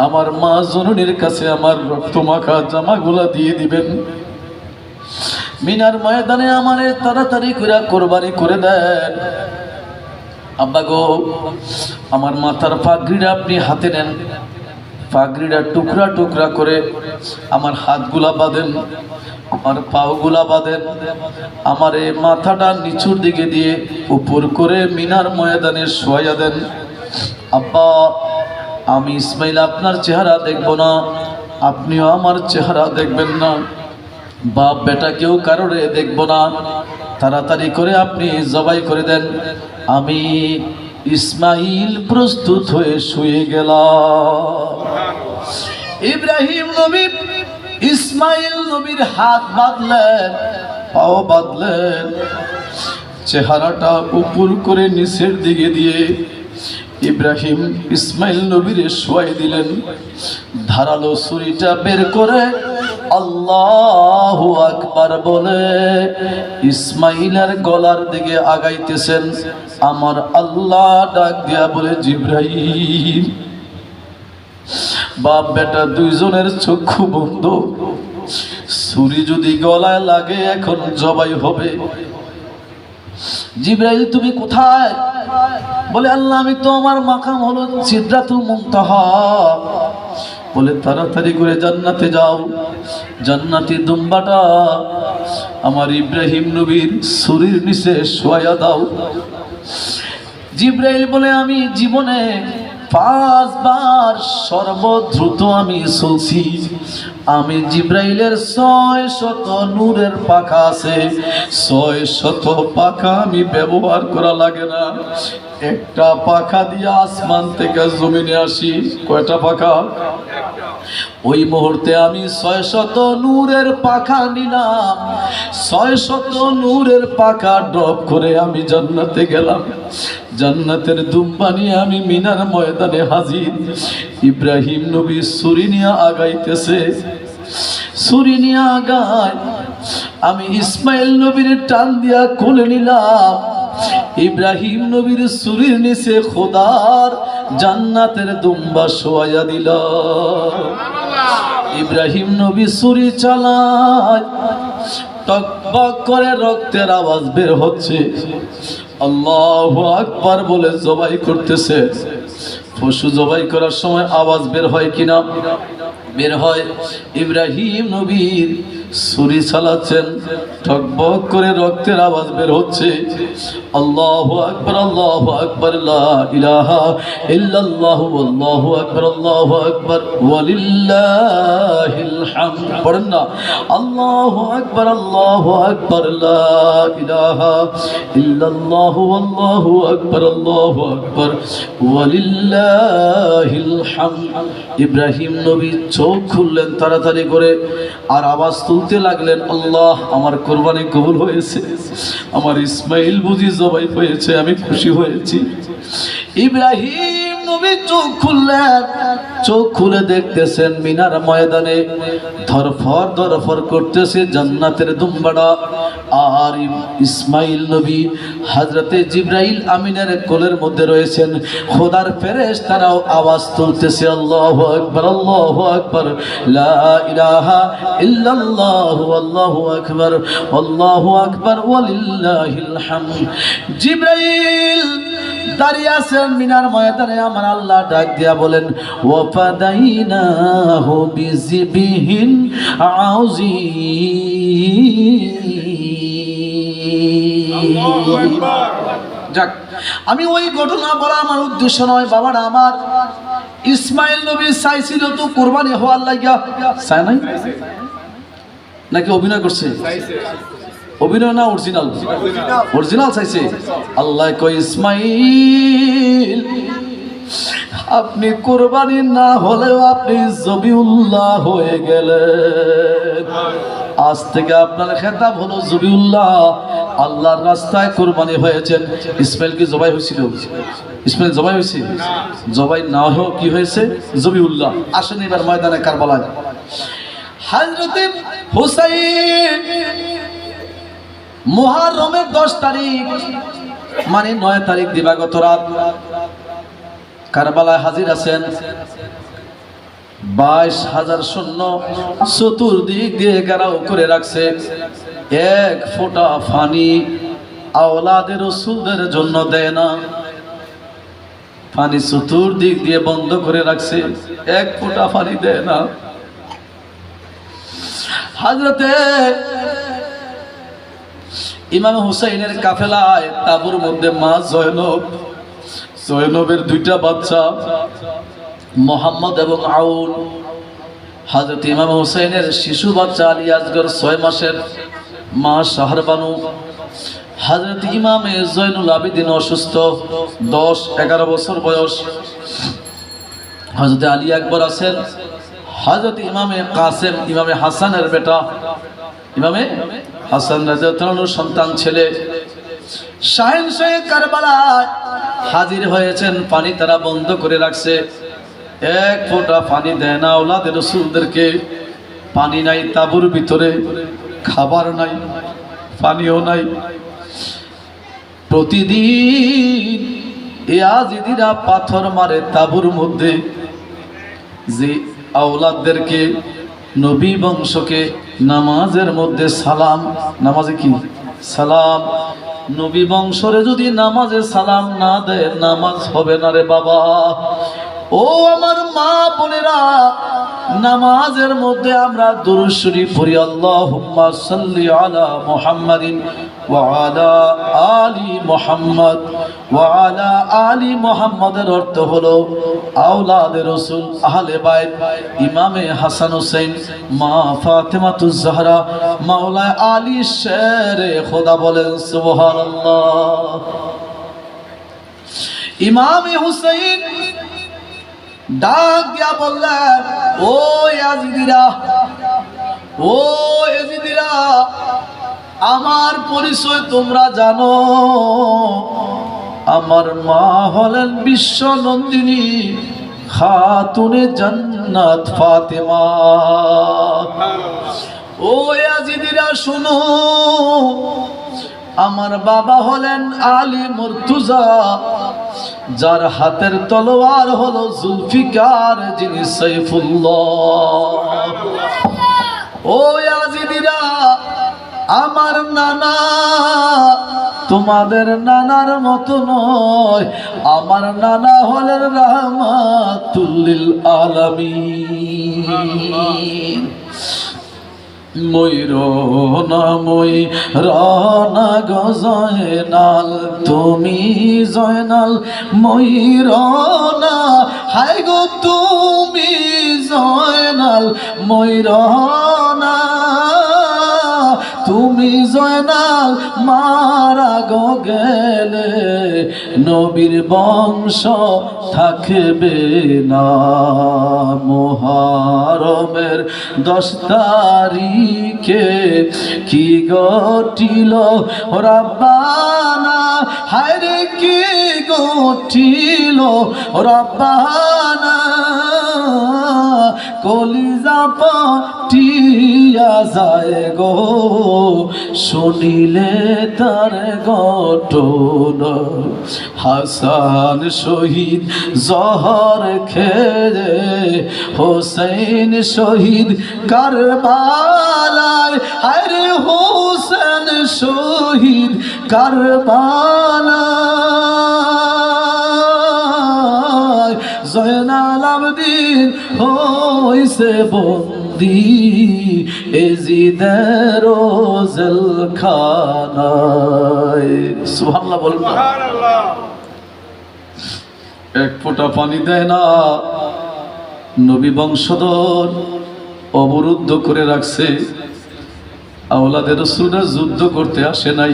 Speaker 1: আমার মা জননীর কাছে আমার রক্তমাখা জামাগুলা দিয়ে দিবেন। মিনার ময়দানে আমারে তাড়াতাড়ি করে কোরবানি করে দেন। আব্বা গো, আমার মাথার পাগড়িটা আপনি হাতে নেন, পাগড়িটা টুকরা টুকরা করে আমার হাতগুলা বাঁধেন, আমার পাগুলা বাঁধেন, আমার এই মাথাটা নিচুর দিকে দিয়ে উপর করে মিনার ময়দানে শোয়া দেন। আব্বা, আমি ইসমাইল আপনার চেহারা দেখব না, আপনিও আমার চেহারা দেখবেন না, বাপ বেটা কেউ কারোরে দেখব না, তাড়াতাড়ি করে আপনি জবাই করে দেন। আমি ইসমাইল প্রস্তুত হয়ে শুয়ে গেলাম। ইব্রাহিম নবী ইসমাইল নবীর হাত বাঁধলেন, পাও বাঁধলেন, চেহারাটা উপর করে নিচের দিকে দিয়ে ইব্রাহিম ইসমাইল নবীরে শোয়াই দিলেন। ধারালো ছুরিটা বের করে আল্লাহু আকবার বলে ইসমাইলের গলার দিকে আগাইতেছেন। আমার আল্লাহ ডাক দিয়া বলে, জিব্রাইল। বাপ বেটা দুইজনের চক্ষু বন্ধ। ছুরি যদি গলায় লাগে এখন জবাই হবে। জিব্রাইল তুমি কোথায়? বলে, আল্লাহ আমি তো, আমার মাকাম হলো সিদরাতুল মুনতাহা। বলে, তাড়াতাড়ি করে জান্নাতে যাও, জান্নাতি দুম্বাটা আমার ইব্রাহিম নবীর ছুরির নিচে শোয়া দাও। জিব্রাইল বলে, আমি জীবনে 5 বার সর্বদ্রুত আমি চলছি, আমি জিব্রাইলের 600 নূরের পাখা আছে, 600 পাখা আমি ব্যবহার করা লাগে না। একটা পাখা দিয়ে আসমান থেকে জমিনে আসি। কয়টা পাখা? ওই মুহূর্তে আমি 600 নূরের পাখা নিলাম, 600 নূরের পাখা ড্রপ করে আমি জান্নাতে গেলাম। জান্নাতের দুম্বা নিয়ে আমি মিনার ময়দানে হাজির। ইব্রাহিম নবী ছুরি নিয়ে আগাইতেছে, ছুরি নিয়ে আগায়। আমি ইসমাইল নবীর টান দিয়া কোলে নিলাম। ইব্রাহিম নবীর ছুরির নিচে খোদার জান্নাতের দুম্বা শোয়াইয়া দিল। ইব্রাহিম নবী ছুরি চালায়, টকবক করে রক্তের আওয়াজ বের হচ্ছে। আল্লাহু আকবার বলে জবাই করতেছে। পশু জবাই করার সময় আওয়াজ বের হয় কিনা? বের হয়। ইব্রাহিম নবীর ছুরি চালাচ্ছেন, টকবক করে রক্তের আওয়াজ বের হচ্ছে। আল্লাহু আকবার, আল্লাহু আকবার, লা ইলাহা ইল্লাল্লাহু, আল্লাহু আকবার, আল্লাহু আকবার, ওয়ালিল্লাহিল হামদ। পড়েন না, আল্লাহু আকবার, আল্লাহু আকবার, লা ইলাহা ইল্লাল্লাহু, আল্লাহু আকবার, আল্লাহু আকবার, ওয়ালিল্লাহিল হামদ। ইব্রাহিম নবী চোখ খুললেন তাড়াতাড়ি করে, আর আওয়াজ তুলতে লাগলেন, আল্লাহ, আমার কোরবানি কবুল হয়েছে, আমার ইসমাইল বুঝি জবাই হয়েছে, আমি খুশি হয়েছি। ইব্রাহিম নবী চোখ খুললেন, চোখ খুলে দেখতেছেন মিনার ময়দানে ধরফর ধরফর করতেছে জান্নাতের দুম্বাটা। আর ইসমাইল নবী হযরতে জিবরাইল আমিনের কোলের মধ্যে রয়েছেন। খোদার ফেরেশতারাও আওয়াজ তুলতেছে, আল্লাহু আকবার, আল্লাহু আকবার, লা ইলাহা ইল্লাল্লাহু, আল্লাহু আকবার, আল্লাহু আকবার, ওয়ালিল্লাহিল হামদ। জিবরাইল দাঁড়িয়ে আছেন মিনার ময়দানে। আমার আল্লাহ ডাক দিয়া বলেন, ওয়াফাদাইনাহু বিযিবহিন আযীম। যাক, আমি ওই ঘটনা বলা আমার উদ্দেশ্য নয় বাবারা আমার। ইসমাইল নবী চাইছিল তো কুরবানি হওয়ার লাগিয়া, চাই নাই নাকি অভিনয় করছে? অভিনয় না অরিজিনাল? অরিজিনাল চাইছে। আল্লাহ কয়, ইসমাইল, আপনি কুরবানি না হলেও আপনি জবিউল্লাহ হয়ে গেলেন। আজ থেকে আপনার খেতাব হলো জবিউল্লাহ, আল্লাহর রাস্তায় কুরবানি হয়েছেন। ইসমাইল কি জবাই হয়েছিল? ইসমাইল জবাই হয়েছে? জবাই না হোক কি হয়েছে? জবিউল্লাহ। আসেন এবার ময়দানে কারবালায়। হযরতে হুসাইন মুহররমের 10 তারিখ মানে 9 তারিখ দিবাগত রাত কারবালায় হাজির আছেন। 22,000 সৈন্য চতুর্দিক দিয়ে ঘেরাও করে রাখছে। এক ফোঁটা পানি আওলাদে রাসূলদের জন্য দেয় না। পানি চতুর্দিক দিয়ে বন্ধ করে রাখছে, এক ফোঁটা পানি দেয় না। হযরতে ইমাম হুসাইনের কাফেলায় তাবুর মধ্যে মা জয়নব, জয়নবের 2টা বাচ্চা মোহাম্মদ এবং আউন। হযরত ইমাম হুসাইনের শিশু বাচ্চা আলী আসগর 6 মাসের, মা শাহরবানু। হযরত ইমামে জয়নুল আবেদিন অসুস্থ, 10-11 বছর বয়স। হযরত আলী আকবর আছেন। হযরত ইমামে কাসেম, ইমামে হাসানের বেটা, ইমামে হাসান রাদিয়াল্লাহু আনহুর সন্তান ছেলে। শাহেনশাহে কারবালায় হাজির হয়েছেন। পানি তারা বন্ধ করে রাখছে, এক ফোঁটা পানি দেয় না আওলাদে রাসূলদেরকে। পানি নাই তাঁবুর ভিতরে, খাবার নাই, পানিও নাই। প্রতিদিন ইয়াজিদিরা পাথর মারে তাঁবুর মধ্যে, যে আওলাদদেরকে, নবী বংশকে নামাজের মধ্যে সালাম, নামাজে কি সালাম, নবী বংশরে যদি নামাজে সালাম না দেয় নামাজ হবে না রে বাবা। ও আমার মা বোনেরা, নামাজের মধ্যে আমরা দুরূদ শরীফ পড়ি, আল্লাহুম্মা সাল্লি আলা মুহাম্মাদিন ওয়া আলা আলি মুহাম্মাদ ওয়া আলা আলি মুহাম্মাদের অর্থ হলো আওলাদে রাসূল, আহলে বাইত, ইমামে হাসান হুসাইন, মা ফাতেমাতুজ জাহরা, মাওলা আলী শেরে খোদা। বলেন সুবহানাল্লাহ। ইমামে হুসাইন ডাক দিয়া বললেন, ও ইয়াজিদিরা, ও ইয়াজিদিরা, আমার পরিচয় তোমরা জানো। আমার মা হলেন বিশ্ব নন্দিনী খাতুনে জান্নাত ফাতেমা। ও ইয়াজিদিরা শুনো, আমার বাবা হলেন আলী মুর্তুজা, যার হাতের তলোয়ার হলো জুলফিকার, যিনি সাইফুল্লাহ। ও ইয়াজিদিরা, আমার নানা তোমাদের নানার মতো নয়, আমার নানা হলেন রাহমাতুল লিল আলামিন। ময়ূরনা ময়ূরনা গো জয়নাল, তুমি জয়নাল ময়ূরনা, হায় গো তুমি জয়নাল ময়ূরনা, তুমি জয়নাল মারা গো গেলে নবীর বংশ থাকবে না। মুহররমের 10 তারিখে কি ঘটিল রব্বানা, হায় রে কি ঘটিল রব্বানা, কলিজা পাটিয়া যায় গো শুনিলে তার ঘটনা। হাসান শহীদ জহর খেয়ে, হোসেন শহীদ কারবালায়, আরে হোসেন শহীদ কারবালায়, জয়নাল আবদিন হইছে বন্দি এজিদের জেলখানায়। সুবহানাল্লাহ বলুন। এক ফোঁটা পানি দেয় না, নবী বংশধর অবরুদ্ধ করে রাখছে। আওলাদে রাসূলরা যুদ্ধ করতে আসে নাই,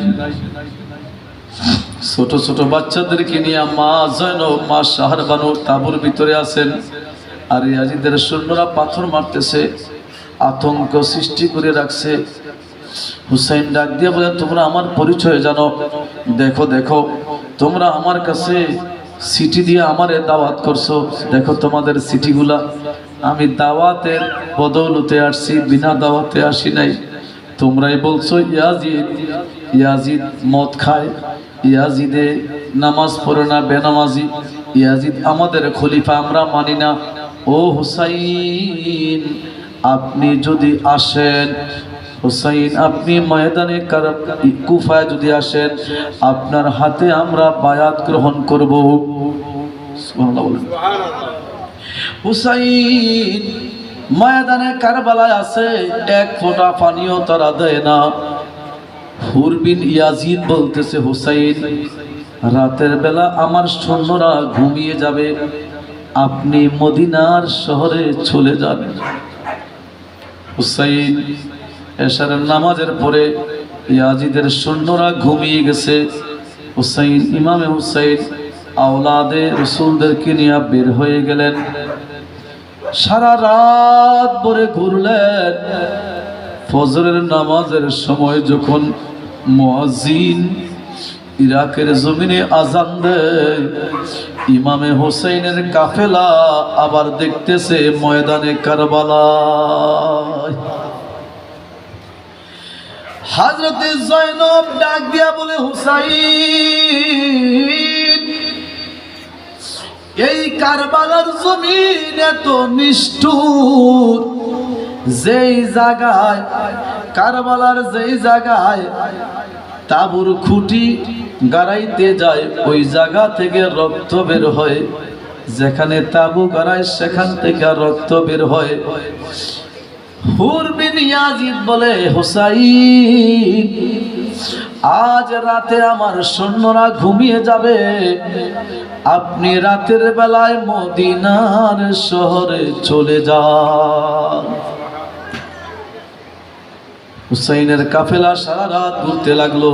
Speaker 1: ছোট ছোট বাচ্চাদেরকে নিয়ে মা জয়নব, মা শাহরবানু তাঁবুর ভিতরে আছেন, আর ইয়াজিদের সৈন্যরা পাথর মারতেছে, আতঙ্ক সৃষ্টি করে রাখছে। হুসাইন ডাক দিয়ে বলে, তোমরা আমার পরিচয় জানো, দেখো দেখো তোমরা আমার কাছে চিঠি দিয়ে আমারে দাওয়াত করছো, দেখো তোমাদের চিঠিগুলা। আমি দাওয়াতের বদৌলতে আসছি, বিনা দাওয়াতে আসি নাই। তোমরাই বলছো ইয়াজিদ, ইয়াজিদ মদ খায়, ইয়াজিদে নামাজ পড়ে না, বেনামাজি, ইয়াজিদ আমাদের খলিফা, আমরা মানি না। ও হুসাইন, আপনি যদি আসেন, হুসাইন আপনি ময়দানে কুফায় যদি আসেন, আপনার হাতে আমরা বায়াত গ্রহণ করব। সুবহানাল্লাহ বলেন। হুসাইন ময়দানে কারবালায় আছে, এক ফোঁটা পানিও তারা দেয় না। হুর বিন ইয়াজিদ বলতেছে, হুসাইন রাতের বেলা আমার সৈন্যরা ঘুমিয়ে যাবে, আপনি মদিনার শহরে চলে যান। হুসাইন এশারের নামাজের পরে ইয়াজিদের সৈন্যরা ঘুমিয়ে গেছে। হুসাইন, ইমামে হুসাইন আওলাদে রাসূলদেরকে নিয়ে বের হয়ে গেলেন। সারা রাত ভরে ঘুরলেন। ফজরের নামাজের সময় যখন মুয়াজ্জিন ইরাকের জমিনে আজান দেয়, ইমামে হুসাইনের কাফেলা আবার দেখতেছে ময়দানে কারবালায়। হযরতে জয়নব ডাক দিয়া বলে, হুসাইন এই কারবালার জমিন এত নিষ্ঠুর, যেই জায়গায় কারবালার যেই জায়গায় তাঁবুর খুঁটি গাড়াইতে যায়, ওই জায়গা থেকে রক্ত বের হয়, যেখানে তাঁবু গাড়ায় সেখান থেকে রক্ত বের হয়। হুর বিন ইয়াজিদ বলে, হুসাইন আজ রাতে আমার সৈন্যরা ঘুমিয়ে যাবে, আপনি রাতের বেলায় মদিনার শহরে চলে যান। হুসাইনের কাফেলা সারা রাত ঘুরতে লাগলো।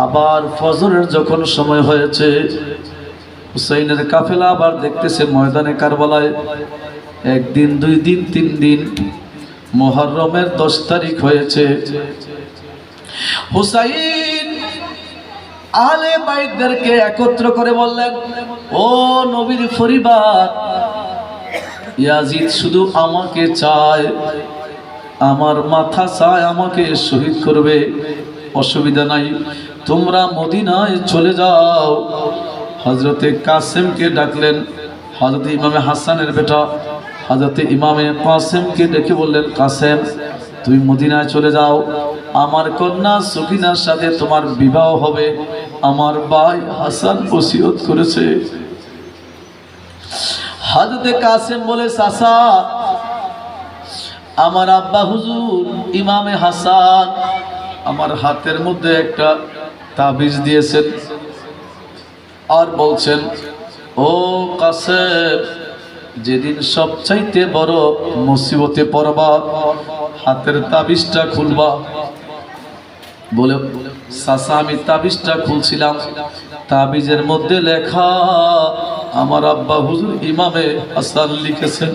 Speaker 1: আবার ফজরের যখন সময় হয়েছে, হুসাইনের কাফেলা আবার দেখতেছে ময়দানে কারবালায়। একদিন, 2 দিন, 3 দিন, মুহররমের 10 তারিখ হয়েছে। হুসাইন আহলে বাইতদেরকে একত্র করে বললেন, ও নবীর পরিবার, ইয়াজিদ শুধু আমাকে চায়, আমার মাথা চায়, আমাকে শহীদ করবে, অসুবিধা নাই, তোমরা মদিনায় চলে যাও। হযরতে কাসেমকে ডাকলেন, হযরতে ইমামে হাসানের বেটা হযরতে ইমামে কাসেমকে ডেকে বললেন, কাসেম তুমি মদিনায় চলে যাও, আমার কন্যা সুকিনার সাথে তোমার বিবাহ হবে, আমার ভাই হাসান ওসিয়ত করেছে। হযরতে কাসেম বলে, চাচা আমার আব্বা হুজুর ইমামে হাসান আমার হাতের মধ্যে একটা তাবিজ দিয়েছেন আর বলছেন, ও কাসেম যেদিন সবচাইতে বড় মুসিবতে পড়বা হাতের তাবিজটা খুলবা। বলে, চাচা আমি তাবিজটা খুলছিলাম, তাবিজের মধ্যে লেখা আমার আব্বা হুজুর ইমামে হাসান লিখেছেন।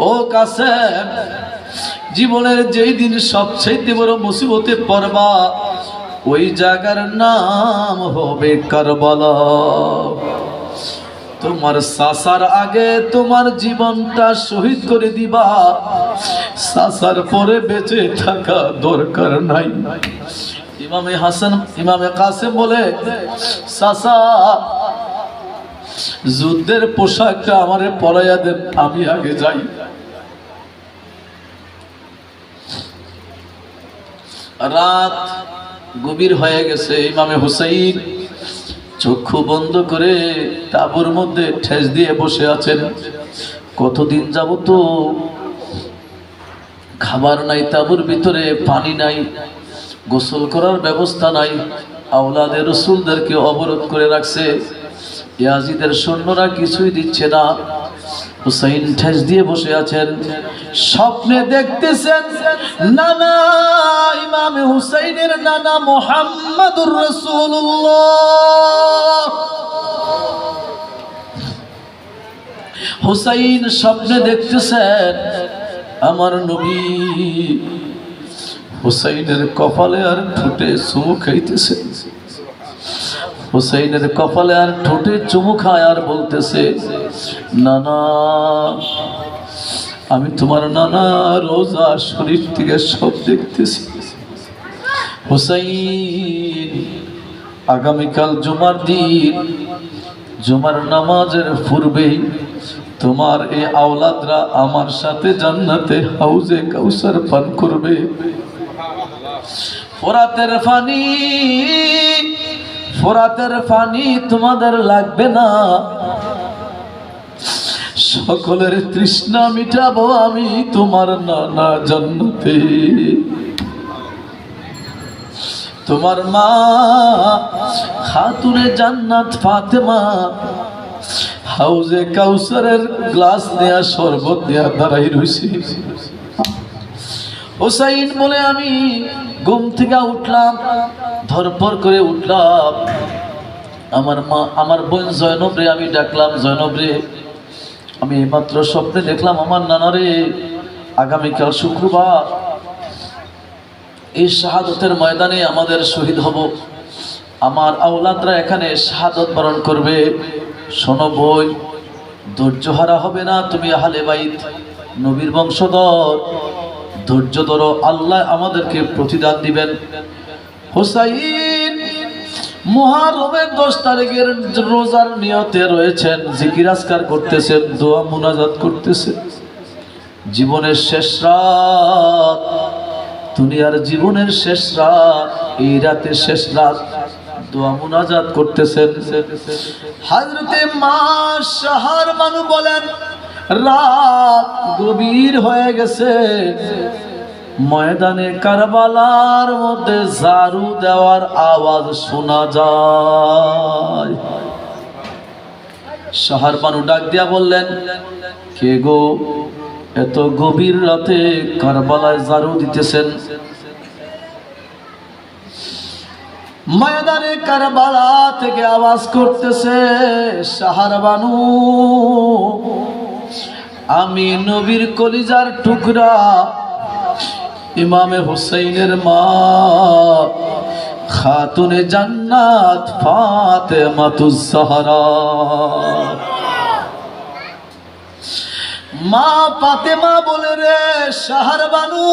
Speaker 1: ও কাসেম জীবনের যেই দিন সবচাইতে বড় মুসিবতে পড়বা ওই জায়গার নাম হবে কারবালা। তোমার চাচার আগে তোমার জীবনটা শহীদ করে দিবা, চাচার পরে বেঁচে থাকা দরকার নাই। ইমামে হাসান ইমামে কাসেম বলে, চাচা যুদ্ধের পোশাকটা আমারে পরাইয়া দেন, আমি আগে যাই। রাত গভীর হয়ে গেছে। ইমামে হুসাইন চক্ষু বন্ধ করে তাঁবুর মধ্যে ঠেস দিয়ে বসে আছেন। কতদিন যাবত খাবার নাই, তাঁবুর ভিতরে পানি নাই, গোসল করার ব্যবস্থা নাই, আওলাদে রাসূলদেরকে অবরোধ করে রাখছে। ইয়াজিদের সৈন্যরা কিছুই দিচ্ছে না। হুসাইন ঠেস দিয়ে বসে আছেন। স্বপ্নে দেখতেছেন নানা ইমামে হুসাইনের নানা মুহাম্মাদুর রাসূলুল্লাহ। হুসাইন স্বপ্নে দেখতেছেন আমার নবী হুসাইনের কপালে আর ঠোঁটে চুমু খাইতেছে। হুসাইনের কপালে আর ঠোঁটে চুমু খায় আর বলতেছে, নানা আমি তোমার নানা রোজা শরীফ থেকে সব দেখতেছি। হুসাইন আগামীকাল জুমার দিন, জুমার নামাজের পূর্বেই তোমার এই আওলাদরা আমার সাথে জান্নাতে হাউজে কাউসার পান করবে। ফোরাতের পানি তোমাদের লাগবে না, সকলের তৃষ্ণা মিটাবো আমি তোমার নানা জান্নাতে। তোমার মা খাতুনে জান্নাত ফাতেমা হাউজে কাউসারের গ্লাস নেয়া শরবত নেয়া দাঁড়াই রয়েছে। হুসাইন বলে, আমি ঘুম থেকে উঠলাম, ধরপর করে উঠলাম, আমার মা আমার বোন জয়নব রে আমি ডাকলাম, জয়নব রে আমি মাত্র স্বপ্নে দেখলাম আমার নানারে আগামীকাল শুক্রবার এই শাহাদতের ময়দানে আমাদের শহীদ হব, আমার আওলাদরা এখানে শাহাদত বরণ করবে। শোনো বোন, ধৈর্য হারা হবে না, তুমি আহলে বাইত নবীর বংশধর, ধৈর্য ধরো, আল্লাহ আমাদেরকে প্রতিদান দিবেন। হুসাইন মুহররমের 10 তারিখের রোজার নিয়তে রয়েছেন, জিকির আজকার করতেছেন, দোয়া মুনাজাত করতেছেন। জীবনের শেষ রাত, দুনিয়ার জীবনের শেষ রাত, এই রাতে শেষ রাত, দোয়া মুনাজাত করতেছেন। হযরতে মা শাহর বানু বলেন, রাত গভীর হয়ে গেছে, ময়দানে কারবালার মধ্যে ঝাড়ু দেওয়ার আওয়াজ শোনা যায়। শহর বানু ডাক দিয়া বললেন, কে গো, এত গভীর রাতে কারবালায় ঝাড়ু দিতেছেন? ময়দানে কারবালা থেকে আওয়াজ করতেছে, শহর বানু, আমি নবীর কলিজার টুকরা ইমামে হুসাইনের মা খাতুনে জান্নাত ফাতেমাতুজ জাহরা, মা ফাতেমা বলে, রে শহর বানু,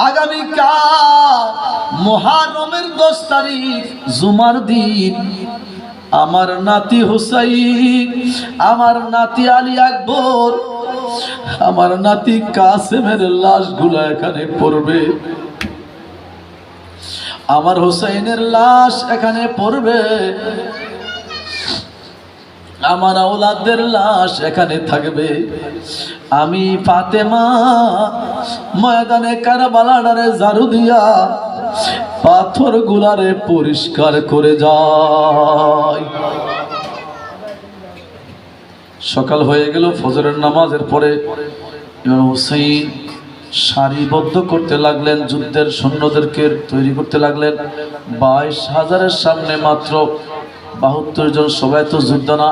Speaker 1: আগামীকাল মুহররমের 10 তারিখ জুমার দিন আমার নাতি হুসাইন, আমার নাতি আলী আকবর, আমার নাতি কাসেমের লাশগুলো এখানে পড়বে, আমার হুসাইনের লাশ এখানে পড়বে, আমার আওলাদের লাশ এখানে থাকবে। আমি ফাতেমা ময়দানে কারবালারে ঝাড়ু দিয়া পাথর গুলারে পরিষ্কার করে যাই। সকাল হয়ে গেল, ফজরের নামাজের পরে ইমাম হুসাইন সারিবদ্ধ করতে লাগলেন, যুদ্ধের সৈন্যদেরকে তৈরি করতে লাগলেন। 22,000-এর সামনে মাত্র 72 জন, সবাই তো যুদ্ধ না,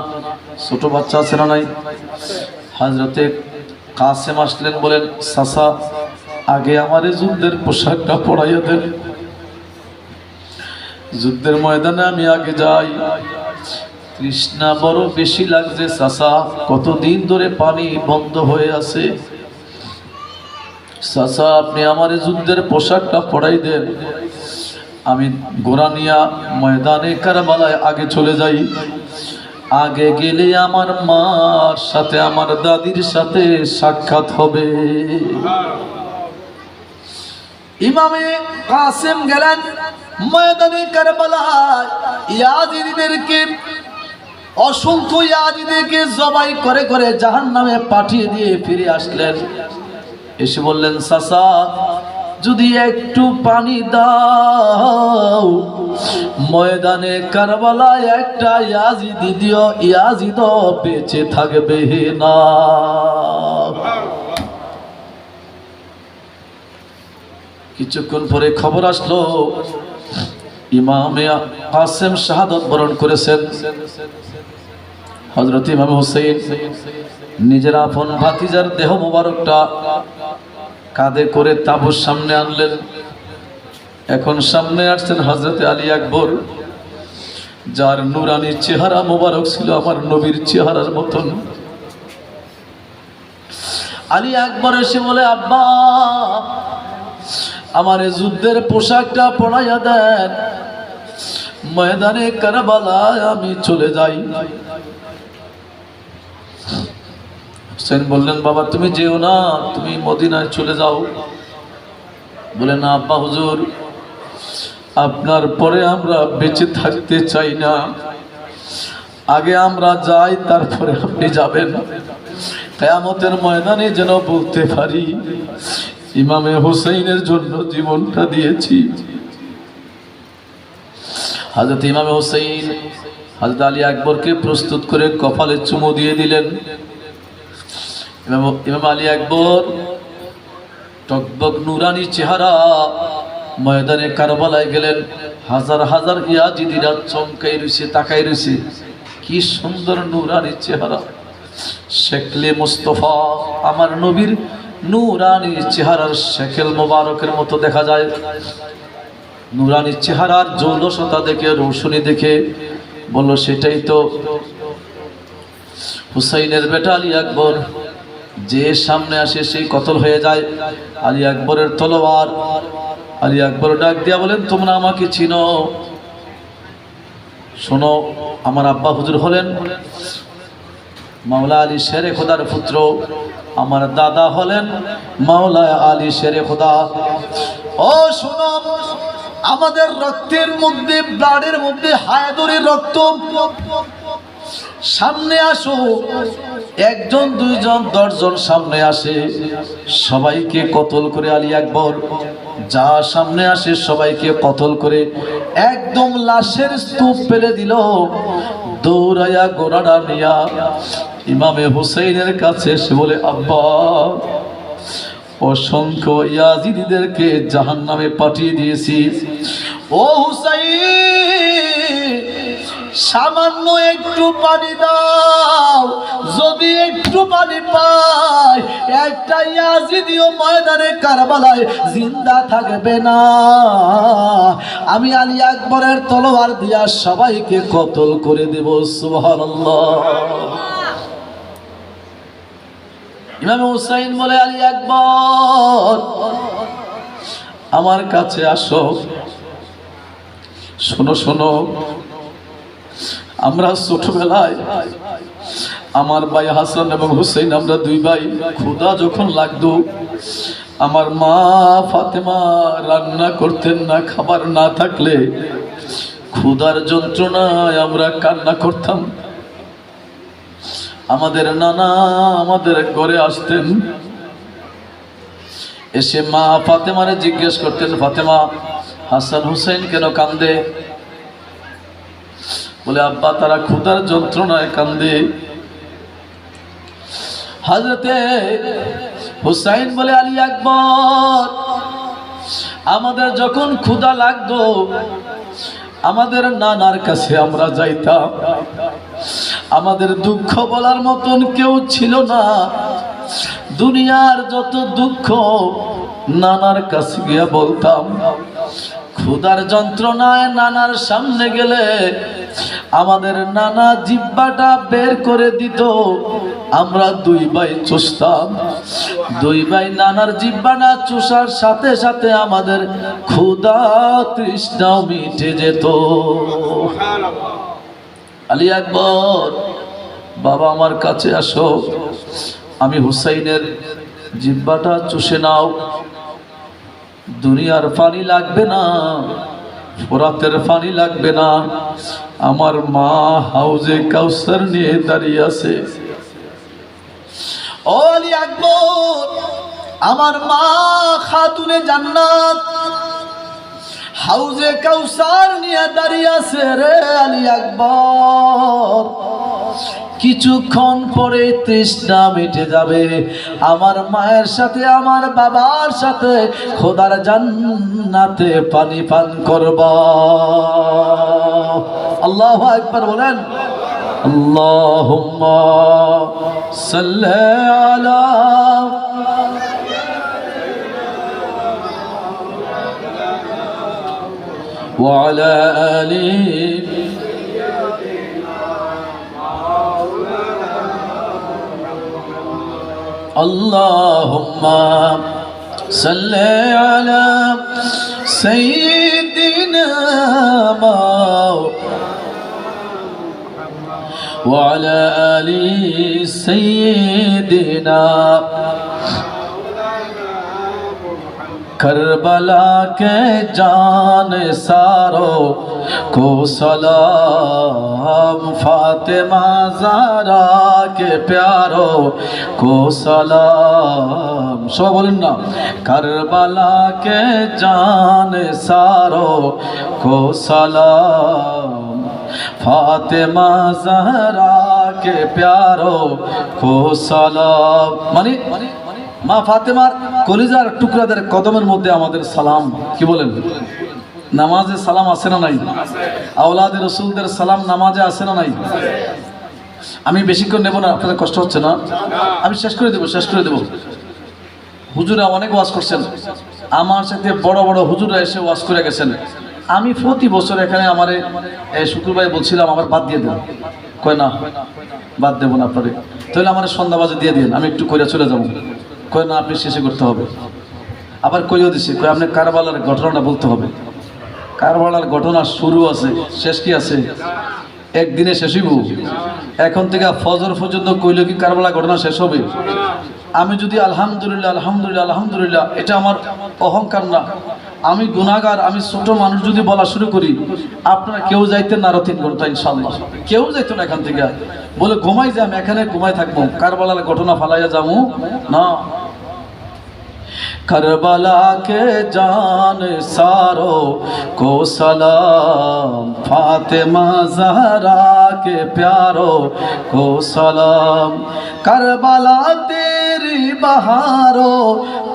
Speaker 1: ছোট বাচ্চা আছে না নাই। হযরতে কাসেম আসলেন, বলেন, চাচা, আগে আমার যুদ্ধের পোশাকটা পরাইয়া দেন, যুদ্ধের ময়দানে আমি আগে যাই, তৃষ্ণা বড় বেশি লাগছে চাচা, কতদিন ধরে পানি বন্ধ হয়ে আছে, চাচা আপনি আমার যুদ্ধের পোশাকটা পরাই দেন, আমি ঘোড়া নিয়া ময়দানে কারবালায় আগে চলে যাই, আগে গেলে আমার মার সাথে আমার দাদির সাথে সাক্ষাৎ হবে। ইমামে কাসেম গেলেন ময়দানে কারবালায়, ইয়াজিদদেরকে, অসংখ্য ইয়াজিদদেরকে জবাই করে করে জাহান্নামে পাঠিয়ে দিয়ে ফিরে আসলেন। এসে বললেন, চাচা যদি একটু পানি দাও, ময়দানে কারবালায় একটা ইয়াজিদি দিও, ইয়াজিদ বেঁচে থাকবে না। কিছুক্ষণ পরে খবর আসলো, ইমামে কাসেম শাহাদত বরণ করেছেন। হযরত ইমাম হুসাইন নিজের আপন ভাতিজার দেহ মোবারকটা কাঁধে করে তাঁবুর সামনে আনলেন। এখন সামনে আসছেন হযরত আলী আকবর, যার নুরানি চেহারা মোবারক ছিল আমার নবীর চেহারার মতন। আলী আকবর এসে বলে, আব্বা, আমার যুদ্ধের পোশাকটা পরাইয়া দেন, ময়দানে কারবালায় আমি চলে যাই। হুসাইন বললেন, বাবা তুমি যেও না, তুমি মদিনায় চলে যাও। বলে, না আব্বা হুজুর, আপনার পরে আমরা বেঁচে থাকতে চাই না, আগে আমরা যাই, তারপরে আপনি যাবেন, কিয়ামতের ময়দানে যেন বলতে পারি ইমামে হুসাইনের জন্য জীবনটা দিয়েছি। হযরত ইমামে হুসাইন হযরত আলী আকবরকে প্রস্তুত করে কপালে চুমু দিয়ে দিলেন। ইমাম আলী আকবর টকবক নুরানি চেহারা, ময়দানে কারবালায় গেলেন। হাজার হাজার ইয়াজিদিরা চমকাই রয়েছে, তাকাই রয়েছে, কি সুন্দর নুরানি চেহারা, শেখলে মুস্তফা, আমার নবীর নুরানি চেহারার শেখেল মোবারকের মতো দেখা যায়। নুরানি চেহারার জৌলসতা দেখে, রৌশনী দেখে বলল, সেটাই তো হুসাইনের বেটা আলী আকবর। যে সামনে আসে সেই কতল হয়ে যায়। আলী আকবরের তলোয়ার। আলী আকবর ডাক দিয়া বলেন, তোমরা আমাকে চিনো? শোনো, আমার আব্বা হুজুর হলেন মাওলা আলী শেরে খোদার পুত্র, আমার দাদা হলেন মাওলা আলী শেরে খোদা। ও শোনো, আমাদের রক্তের মধ্যে, ব্লাডের মধ্যে হায়দরের রক্ত। সামনে আসো, একজন দুইজন 10 জন সামনে আসে, সবাইকে কতল করে আলী আকবর যা সামনে আসে সবাইকে কতল করে একদম লাশের স্তূপ ফেলে দিল। দৌড়াইয়া গোড়াটা নিয়া ইমামে হুসাইনের কাছে এসে বলে, আব্বা, অসংখ্য ইয়াজিদিদেরকে জাহান্নামে পাঠিয়ে দিয়েছি। ও হুসাইন, সামান্য একটু পানি দাও, যদি একটু পানি পাই একটা ইয়াজিদিও ময়দানে কারবালায় জিন্দা থাকবে না। আমি আলী আকবরের তলোয়ার দিয়া সবাইকে কতল করে দেব। সুবহানাল্লাহ। ইমাম হুসাইন বলে, আলী আকবর, আমার কাছে আসো। শোনো শোনো, আমরা ছোটবেলায় আমার ভাই হাসান এবং হুসেন, আমরা দুই ভাই, ক্ষুধা যখন লাগতো আমার মা ফাতেমা রান্না করতেন না। খাবার না থাকলে ক্ষুধার যন্ত্রণায় আমরা কান্না করতাম। আমাদের নানা আমাদের ঘরে আসতেন, এসে মা ফাতেমারে জিজ্ঞেস করতেন, ফাতেমা, হাসান হুসেন কেন কান্দে? বলে, আব্বা, তারা ক্ষুধার যন্ত্রণায় কান্দে। হযরতে হুসাইন বলে, আলী আকবর, আমাদের যখন ক্ষুধা লাগতো আমাদের নানার কাছে আমরা যাইতাম। আমাদের দুঃখ বলার মতন কেউ ছিল না। দুনিয়ার যত দুঃখ নানার কাছে গিয়া বলতাম। ক্ষুধার যন্ত্রণায় নানার সামনে গেলে আমাদের নানা জিহ্বাটা বের করে দিত। আমরা দুই ভাই চুষতাম। দুই ভাই নানার জিহ্বাটা চুষার সাথে সাথে আমাদের ক্ষুধা তৃষ্ণাও মিটে যেত। আলী আকবর, বাবা, আমার কাছে আসো, আমি হুসাইনের জিহ্বাটা চুষে নাও। দুনিয়ার পানি লাগবে না, ফোরাতের পানি লাগবে না। আমার মা হাউজে কাউসার নিয়ে দাঁড়িয়ে আছে। ও আলী আকবর, আমার মা খাতুনে জান্নাত হাউজে কাউসার নিয়ে দাঁড়িয়ে আছে রে আলী আকবর। কিছুক্ষণ পরে তৃষ্ণা মিটে যাবে। আমার মায়ের সাথে আমার বাবার সাথে খোদার জান্নাতে পানি পান করবা। আল্লাহু আকবার বলেন। আল্লাহুম্মা সাল্লি আলা ওয়া আলা আলি اللهم صل على سيدنا وعلى آل سيدنا کربلا کے جان سارو کو سلام فاطمہ زہرا کے پیارو کو سلام سب بولیں نا کربلا کے جان سارو کو سلام فاطمہ زہرا کے پیارو کو سلام মানে মা ফাতেমার কলিজার টুকরাদের কদমের মধ্যে আমাদের সালাম। কি বলেন? নামাজে সালাম আছে না নাই? আওলাদে রাসূলদের সালাম নামাজে আছে না নাই? আমি বেশিক্ষণ নেব না, আপনাদের কষ্ট হচ্ছে না? আমি শেষ করে দেব। হুজুরা অনেক ওয়াজ করছেন, আমার সাথে বড় বড় হুজুরা এসে ওয়াজ করে গেছেন। আমি প্রতি বছর এখানে আমার শুক্রবার বলছিলাম আমার বাদ দিয়ে দেন, কয় না বাদ দেবো না আপনারে, তাহলে আমার সন্ধ্যা বাজে দিয়ে দিন, আমি একটু করে চলে যাবো। কয় না, আপনি শেষে করতে হবে। আবার কইও দিছে, কয় আপনি কারবালার ঘটনাটা বলতে হবে। কারবালার ঘটনা শুরু আছে, শেষ কি আছে? একদিনে শেষ হইব। এখন থেকে ফজর পর্যন্ত কইলে কি কারবালার ঘটনা শেষ হবে? আমি যদি আলহামদুলিল্লাহ আলহামদুলিল্লাহ আলহামদুলিল্লাহ, এটা আমার অহংকার না, আমি গুনাহগার, আমি ছোট মানুষ যদি বলা শুরু করি, আপনারা কেউ যাইতেন না আরো 3 ঘন্টা ইনশাআল্লাহ, কেউ যাইতো না এখান থেকে। বলে ঘুমাই যে আমি এখানে ঘুমাই থাকবো, কারবালার ঘটনা ফালাইয়া যাবো না। करबला के जान सारो को सलाम, फातिमा ज़हरा के प्यारो को सलाम, करबला तेरी बहारों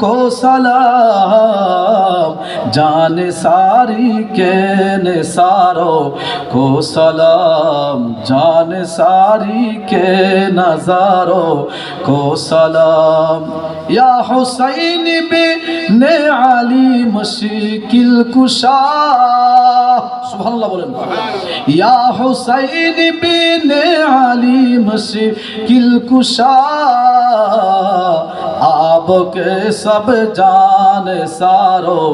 Speaker 1: को सलाम, जान सारी के निसारो को सलाम, जान सारी के नजारो को सलाम, या हुसैन ने आली मुश्किल कुशा, सुभानअल्लाह बोलें, या हुसैन बिन आली मुश्किल कुशा, आपके सब जान सारो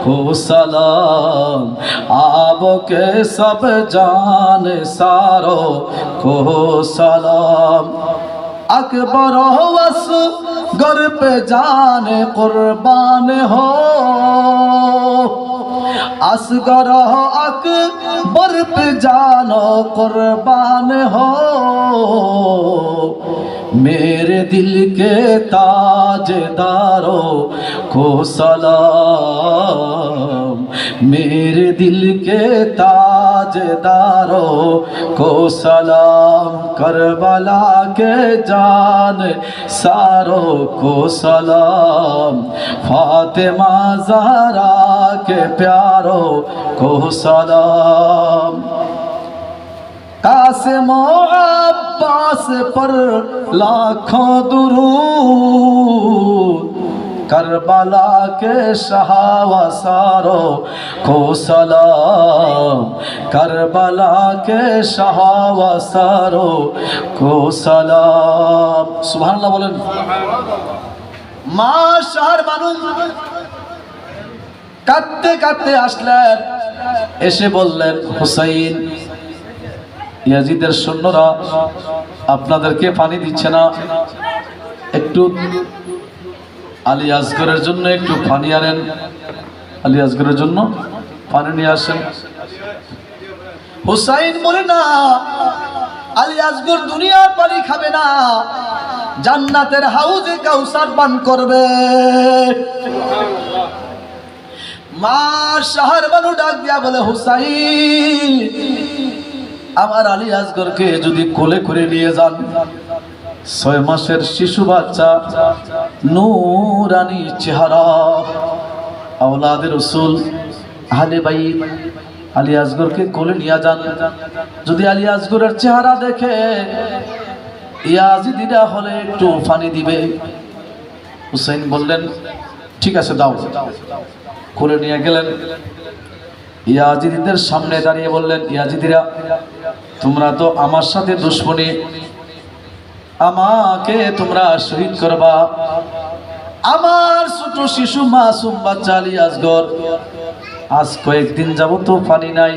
Speaker 1: को सलाम, आपके सब जान सारो को सलाम, अकबर वस गर पे जान कुर्बान हो, असगर अकबर पे जानो कुर्बान हो, मेरे दिल के ताजदारों को सलाम, मेरे दिल के ताजदारों को सलाम, करबला के जान सारों को सलाम, फातिमा ज़हरा के प्यारों को सलाम, कासिम अब्बास पर लाखों दुरूद, करबला के शहावसारों को सलाम, करबला के शहावसारों को सलाम। सुभानअल्लाह बोलें। माँ शहर মানুষ কাঁদতে কাঁদতে আসলেন, এসে বললেন, হুসাইন, ইয়াজিদের সৈন্যরা আপনাদেরকে পানি দিচ্ছে না, একটু আলী আসগরের জন্য একটু পানি আনেন, আলী আসগরের জন্য পানি নিয়ে আসেন। হুসাইন বলে, না, আলী আসগর দুনিয়ার পানি খাবে না, জান্নাতের হাউজে কাউসার পান করবে। মা শহর বানু ডাক দিয়া বলে, হুসাইন, আমার আলী আসগরকে যদি কোলে করে নিয়ে যান, 6 মাসের শিশু বাচ্চা, নূরানি চেহারা, আওলাদে রাসূল, আহলে বাইত, আলী আসগরকে কোলে নিয়ে যান। যদি আলী আসগরের চেহারা দেখে ইয়াজিদিরা হলে একটু পানি দিবে। হুসাইন বললেন, ঠিক আছে, দাও। কোলে নিয়ে গেলেন, ইয়াজিদিদের সামনে দাঁড়িয়ে বললেন, ইয়াজিদিরা, তোমরা তো আমার সাথে দুশমনী, আমাকে তোমরা শহীদ করবা। আমার ছোট শিশু মাসুম বাচ্চা আলী আসগর আজ কয়েকদিন যাবত পানি নাই,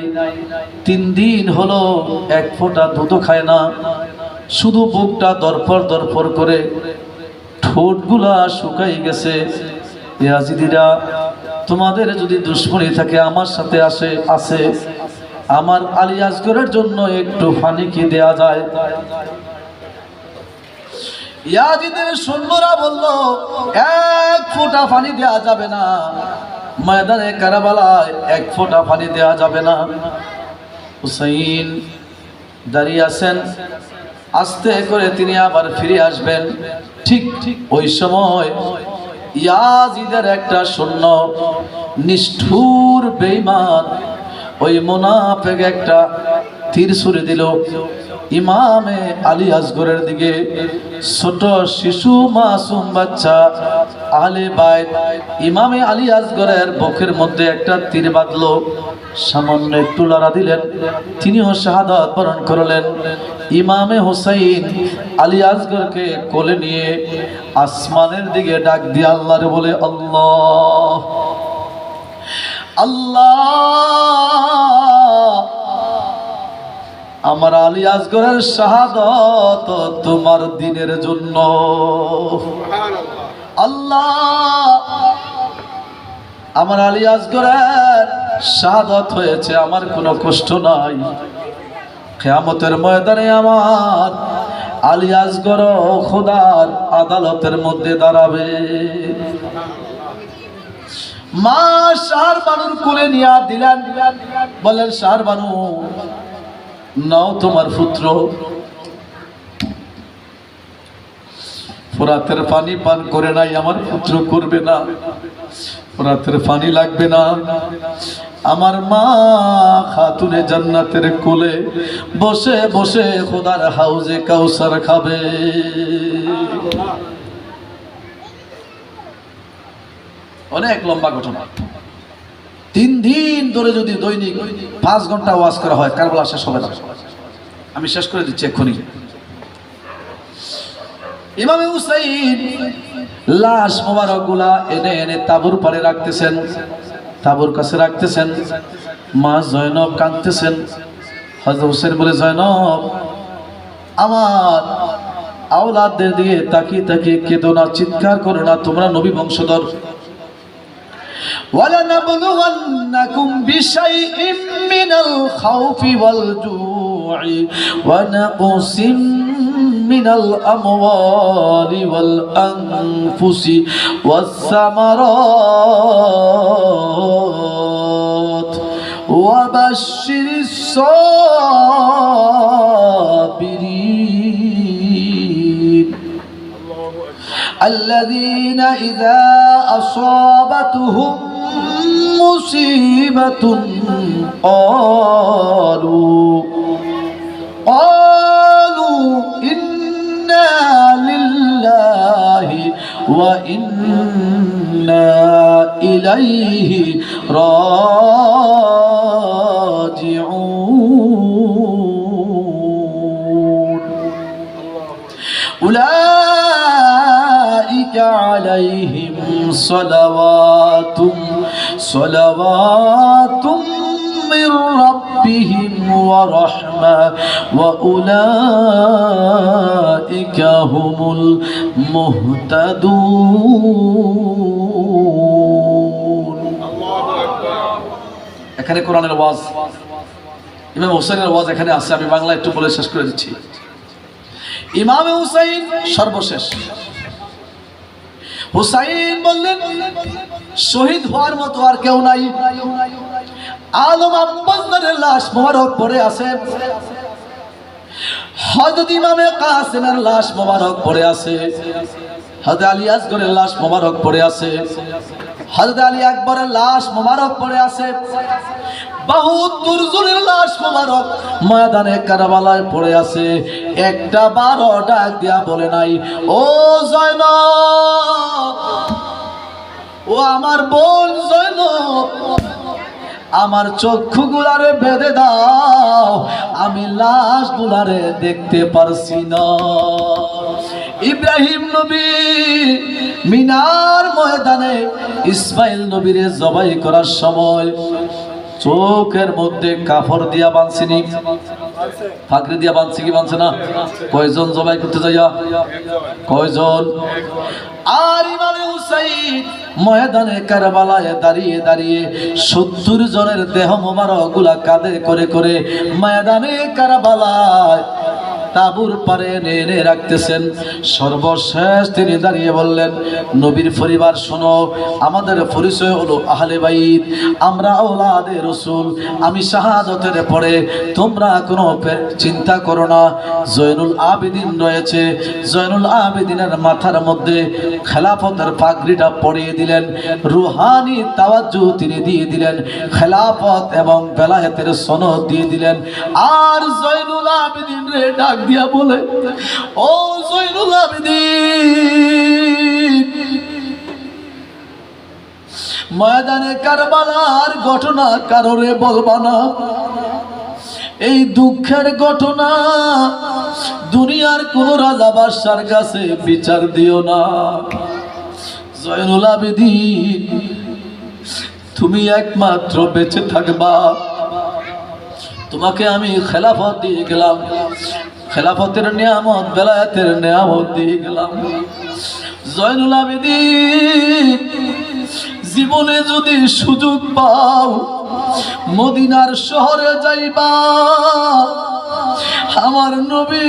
Speaker 1: 3 দিন হলো 1 ফোঁটা দুধও খায় না, শুধু বুকটা দরপর দরপর করে, ঠোঁটগুলা শুকাই গেছে। ইয়াজিদিরা, তোমাদের যদি দুশমনী থাকে আমার সাথে আসে, আমার আলী আসগরের জন্য একটু পানি কি দেয়া যায়? ইয়াজিদের সৈন্যরা বলল, 1 ফোঁটা পানি দেয়া যাবে না, ময়দানে কারবালায় 1 ফোঁটা পানি দেয়া যাবে না। হুসাইন দাঁড়িয়ে আছেন, আস্তে করে তিনি আবার ফিরে আসবেন। ঠিক ওই সময় ইয়াজিদের একটা সৈন্য, নিষ্ঠুর বেঈমান, ওই মুনাফিক একটা তীর ছুড়ে দিল ইমামে আলী আসগরের দিকে। ছোট শিশু মাসুম বাচ্চা আহলে বাইত ইমামে আলী আসগরের বুকের মধ্যে একটা তীর বাঁধলো, সামান্য একটু লড়া দিলেন, তিনিও শাহাদাত বরণ করলেন। ইমামে হুসাইন আলী আসগরকে কোলে নিয়ে আসমানের দিকে ডাক দিয়ে আল্লাহরে বলে, আল্লাহ আল্লাহ, আমার আলী আসগরের শাহাদাত তোমার দ্বীনের জন্য। আল্লাহ, আমার আলী আসগরের শাহাদাত হয়েছে, আমার কোনো কষ্ট নাই। কিয়ামতের ময়দানে আমার আলী আসগর খোদার আদালতের মধ্যে দাঁড়াবে। মা শাহরবানুর কোলে নিয়ে দিলেন, বলেন শাহরবানু নাও তোমার পুত্র। ফোরাতের পানি পান করে নাই, আমার পুত্র করবে না, ফোরাতের পানি লাগবে না। আমার মা খাতুনে জান্নাতের কোলে বসে বসে খোদার হাউজে কাউসার খাবে। অনেক লম্বা ঘটনা। 3 দিন ধরে যদি দৈনিক 5 ঘন্টা ওয়াজ করা হয়, কারবালা শেষ হবে না। আমি শেষ করে দিচ্ছি এক্ষুনি। ইমামে হুসাইন লাশ মোবারক গুলা এনে এনে তাবুর পারে রাখতেছেন, তাবুর কাছে রাখতেছেন। মা জয়নব কাঁদতেছেন। হযরত হুসাইন বলে, জয়নব আমার আওলাদদের দিকে তাকিয়ে তাকিয়ে কেঁদো না, চিৎকার করো না, তোমরা নবী বংশধর। وَلَنَبْلُوَنَّكُمْ بِشَيْءٍ مِّنَ الْخَوْفِ وَالْجُوعِ وَنَقْصٍ مِّنَ الْأَمْوَالِ وَالْأَنفُسِ وَالثَّمَرَاتِ وَبَشِّرِ الصَّابِرِينَ الذين إذا أصابتهم مصيبة قالوا إنا لله وإنا إليه راجعون أولئك عليهم صلوات من ربهم ورحمة وأولئك هم المهتدون। এখানে কোরআনের ওয়াজ, ইমাম হুসাইনের ওয়াজ এখানে আছে। আমি বাংলা একটু বলে শেষ করে দিচ্ছি। ইমামে হুসাইন সর্বশেষ। হুসাইন বললেন, শহীদ হওয়ার মতো আর কেউ নাই। আলম আব্বাসের লাশ মোবারক পড়ে আছে, হযরত ইমামে কাসেমের লাশ মোবারক পড়ে আছে, হযরত আলী আসগরের লাশ মোবারক পড়ে আছে, হযরত আলী আকবরের লাশ মোবারক পড়ে আছে, 72 জনের লাশ মোবারক ময়দানে কারবালায় পড়ে আছে। একটা বারো ডাক দিয়া বলে নাই, ও জয়নব, ও আমার বোন জয়নব, আমার চক্ষু গুলারে বেঁধে দাও, আমি লাশ গুলারে দেখতে পারছি না। ইব্রাহিম নবী মিনার ময়দানে ইসমাইল নবীরে জবাই করার সময় চোখের মধ্যে কাপড় দিয়া বাঁধছিনি, ফাঁকরি দিয়া বাঁধছে কি বাঁধছে না? কয়জন জবাই করতে যাইয়া? কয়জন? আর ইমামে হুসাইন ময়দানে কারবালায় দাঁড়িয়ে দাঁড়িয়ে 70 জনের দেহ মোবারক গুলা কাঁধে করে করে ময়দানে কারবালায় তাবুর পারে এনে রাখতেছেন। সর্বশেষ তিনি দাঁড়িয়ে বললেন, নবীর পরিবার শোনো, আমাদের পরিচয় হলো আহলে বাইত, আমরা আওলাদে রাসূল। আমি শাহাদাতের পরে তোমরা কোনো চিন্তা করো না। জয়নুল আবেদিন রয়েছে, জয়নুল আবেদিনের মাথার মধ্যে খেলাফতের পাগড়িটা পরিয়ে দিলেন, রুহানি তাওয়াজ্জু তিনি দিয়ে দিলেন, খেলাফত এবং বেলায়েতের সনদ দিয়ে দিলেন। আর জয়নুল আবেদিন রে ডাক দিয়া বলে, ও জয়নুল আবেদিন, ময়দানে কারবালার ঘটনা কারোরে বলবা না। এই দুঃখের ঘটনা দুনিয়ার কোন রাজা বাদশার কাছে বিচার দিও না। জয়নুল আবেদিন, তুমি একমাত্র বেঁচে থাকবা, তোমাকে আমি খেলাফত দিয়ে গেলাম, খেলাফতের নিয়ামত, বেলায়েতের নিয়ামত দিয়ে গেলাম। জয়নুল আবেদিন, জীবনে যদি সুযোগ পাও মদিনার শহরে যাইবা, আমার নবী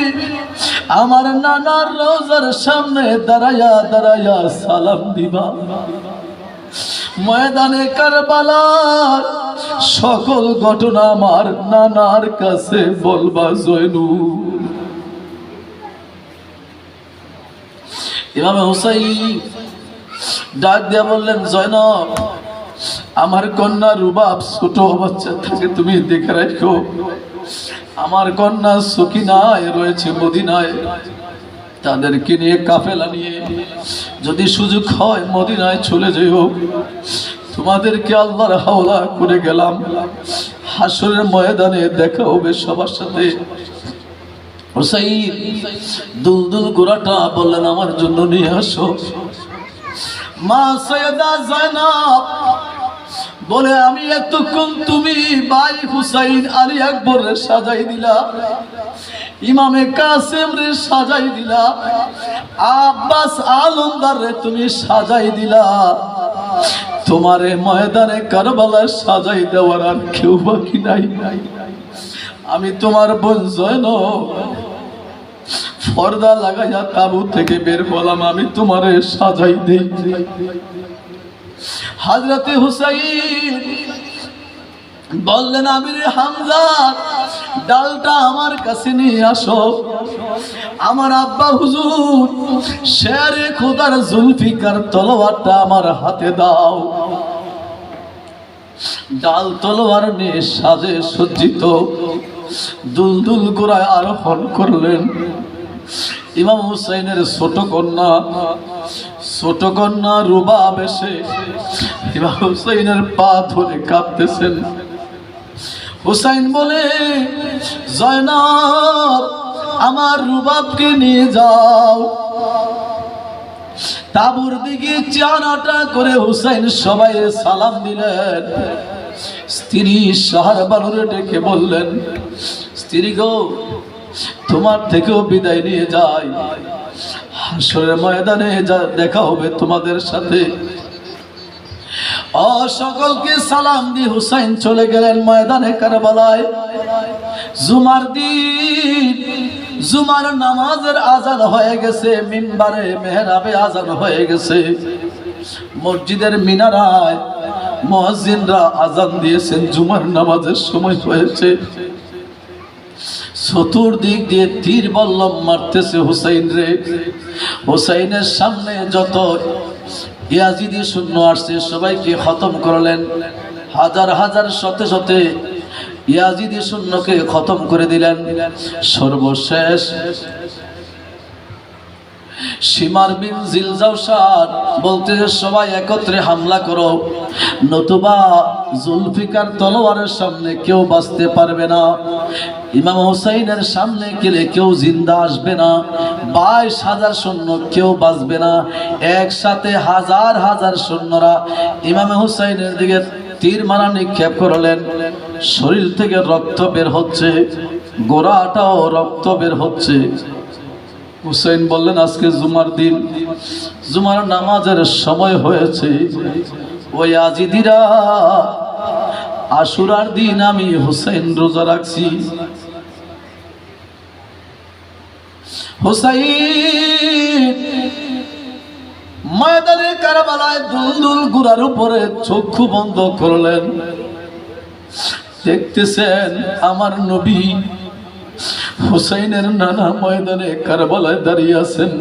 Speaker 1: আমার নানার রওজার সামনে দাঁড়ায়া দাঁড়ায়া সালাম দিবা। ময়দানে কারবালার সকল ঘটনা আমার নানার কাছে বলবা জয়নুল। ইমাম হুসাইন ডাক দিয়া বললেন, জয়নব আমার কন্যা রুবাব ছোট বাচ্চা থাকে তুমি দেখে রাখো, আমার কন্যা সকিনায় রয়েছে মদিনায়, তাদেরকে নিয়ে কাফেলা নিয়ে যদি সুযোগ হয় মদিনায় চলে যেও, তোমাদেরকে আল্লাহর হাওলা করে গেলাম, হাসরের ময়দানে দেখা হবে সবার সাথে। হুসাইন দুলদুল গোরাটা বললেন আমার জন্য নিয়ে আসো। মা সৈয়দা জয়নব বলে, আমি এতক্ষণ তুমি ভাই হুসাইন আলী আকবরের সাজাই দিলা, ইমামে কাসেম রে সাজাই দিলা, আব্বাস আলমদার রে তুমি সাজাই দিলা, তোমারে ময়দানে কারবালায় সাজাই দেওয়ার আর কেউ বাকি নাই। আমি তোমার বোন জয়নব পর্দা লাগাইয়া তাবু থেকে বের হলাম, আমি তোমারে সাজাই দেই। হযরতে হুসাইন বললেন, আমির হামজা ডালটা আমার কাছে নিয়ে আসো, আমার আব্বা হুজুর শেরে খোদার জুলফিকার তলোয়ারটা আমার হাতে দাও। ডাল তলোয়ার নিয়ে সাজে সজ্জিত দুলদুল গোরায় আরোহণ করলেন। ইমাম হুসাইনের ছোট কন্যা রুবাব এসে ইমাম হুসাইনের পা ধরে কাঁদতেছেন। হুসাইন বলে, জয়নব আমার রুবাবকে নিয়ে যাও। তাবুর দিকে চানাটা করে হুসাইন সবাই সালাম দিলেন। স্ত্রী শাহরবানুরে ডেকে বললেন, স্ত্রী গো তোমার থেকেও বিদায় নিয়ে যাই, হাসরের ময়দানে দেখা হবে তোমাদের সাথে। সকলকে সালাম দিয়ে হুসাইন চলে গেলেন ময়দানে কারবালায়। জুমার দিন, জুমার নামাজের আজান হয়ে গেছে, মিম্বারে মেহরাবে আজান হয়ে গেছে, মসজিদের মিনারায় মুয়াজ্জিনরা আজান দিয়েছেন, জুমার নামাজের সময় হয়েছে। চতুর্দিক দিয়ে তীর বল্লম মারতেছে হুসাইন রে। হুসাইনের সামনে যত ইয়াজিদি সৈন্য আসছে সবাইকে খতম করলেন, হাজার হাজার শতে শতে ইয়াজিদি সৈন্যকে খতম করে দিলেন। সর্বশেষ শিমার বিন জিলজাওশান বলতে, সবাই একত্রে হামলা করো, নতুবা জুলফিকার তলোয়ারের সামনে কেউ বাঁচতে পারবে না, ইমাম হুসাইনের সামনে গেলে কেউ জিন্দা আসবে না, 22,000 সৈন্য কেউ বাঁচবে না। একসাথে হাজার হাজার সৈন্যরা ইমাম হুসাইনের দিকে তীর মারা নিক্ষেপ করলেন। শরীর থেকে রক্ত বের হচ্ছে, গোড়াটাও রক্ত বের হচ্ছে। হুসাইন বললেন, আজকে জুমার দিন, জুমার নামাজের সময় হয়েছে, ওই আজিদিরা আশুরার দিন আমি হুসাইন রোজা রাখছি। হুসাইন ময়দানে কারবালায় দুলদুল গুরার উপরে চক্ষু বন্ধ করলেন, দেখতেছেন আমার নবী হুসাইনের নানা ময়দানে কারবালায় দাঁড়িয়ে আছেন।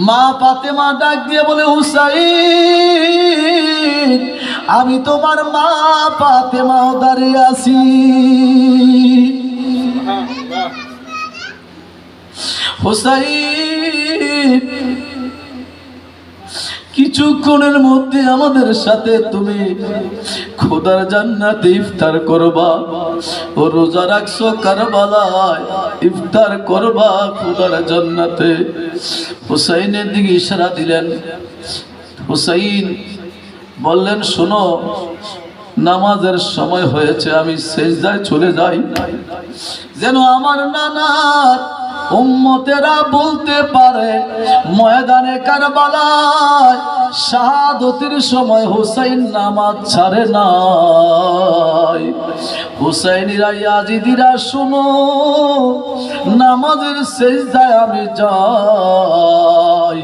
Speaker 1: মা ফাতেমা ডাক দিয়ে বলে, হুসাইন আমি তোমার মা ফাতেমাও দাঁড়িয়ে আছি। হুসাইন কিছুক্ষণের মধ্যে আমাদের সাথে তুমি খোদার জান্নাতে ইফতার করবা, ও রোজা রাখছো কারবালায় ইফতার করবা খোদার জান্নাতে। হুসাইনের দিকে ইশারা দিলেন। হুসাইন বললেন, শোনো নামাজের সময় হয়েছে, আমি সেজদায় চলে যাই, যেন আমার নানার উম্মতেরা বলতে পারে ময়দানে কারবালায় শাহাদতের সময় হুসাইন নামাজ ছাড়ে নাই। হুসাইনিরা ইয়াজিদিরা শুনো, নামাজের সেজদায় আমি যাই,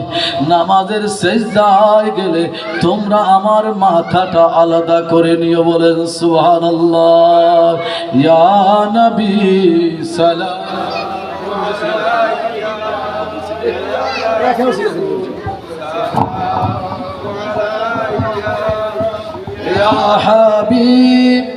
Speaker 1: নামাজের সেজদায় গেলে তোমরা আমার মাথাটা আলাদা করে নিও। বলেন সুবহানাল্লাহ। ইয়া নবী সালাম ইয়া হাবিব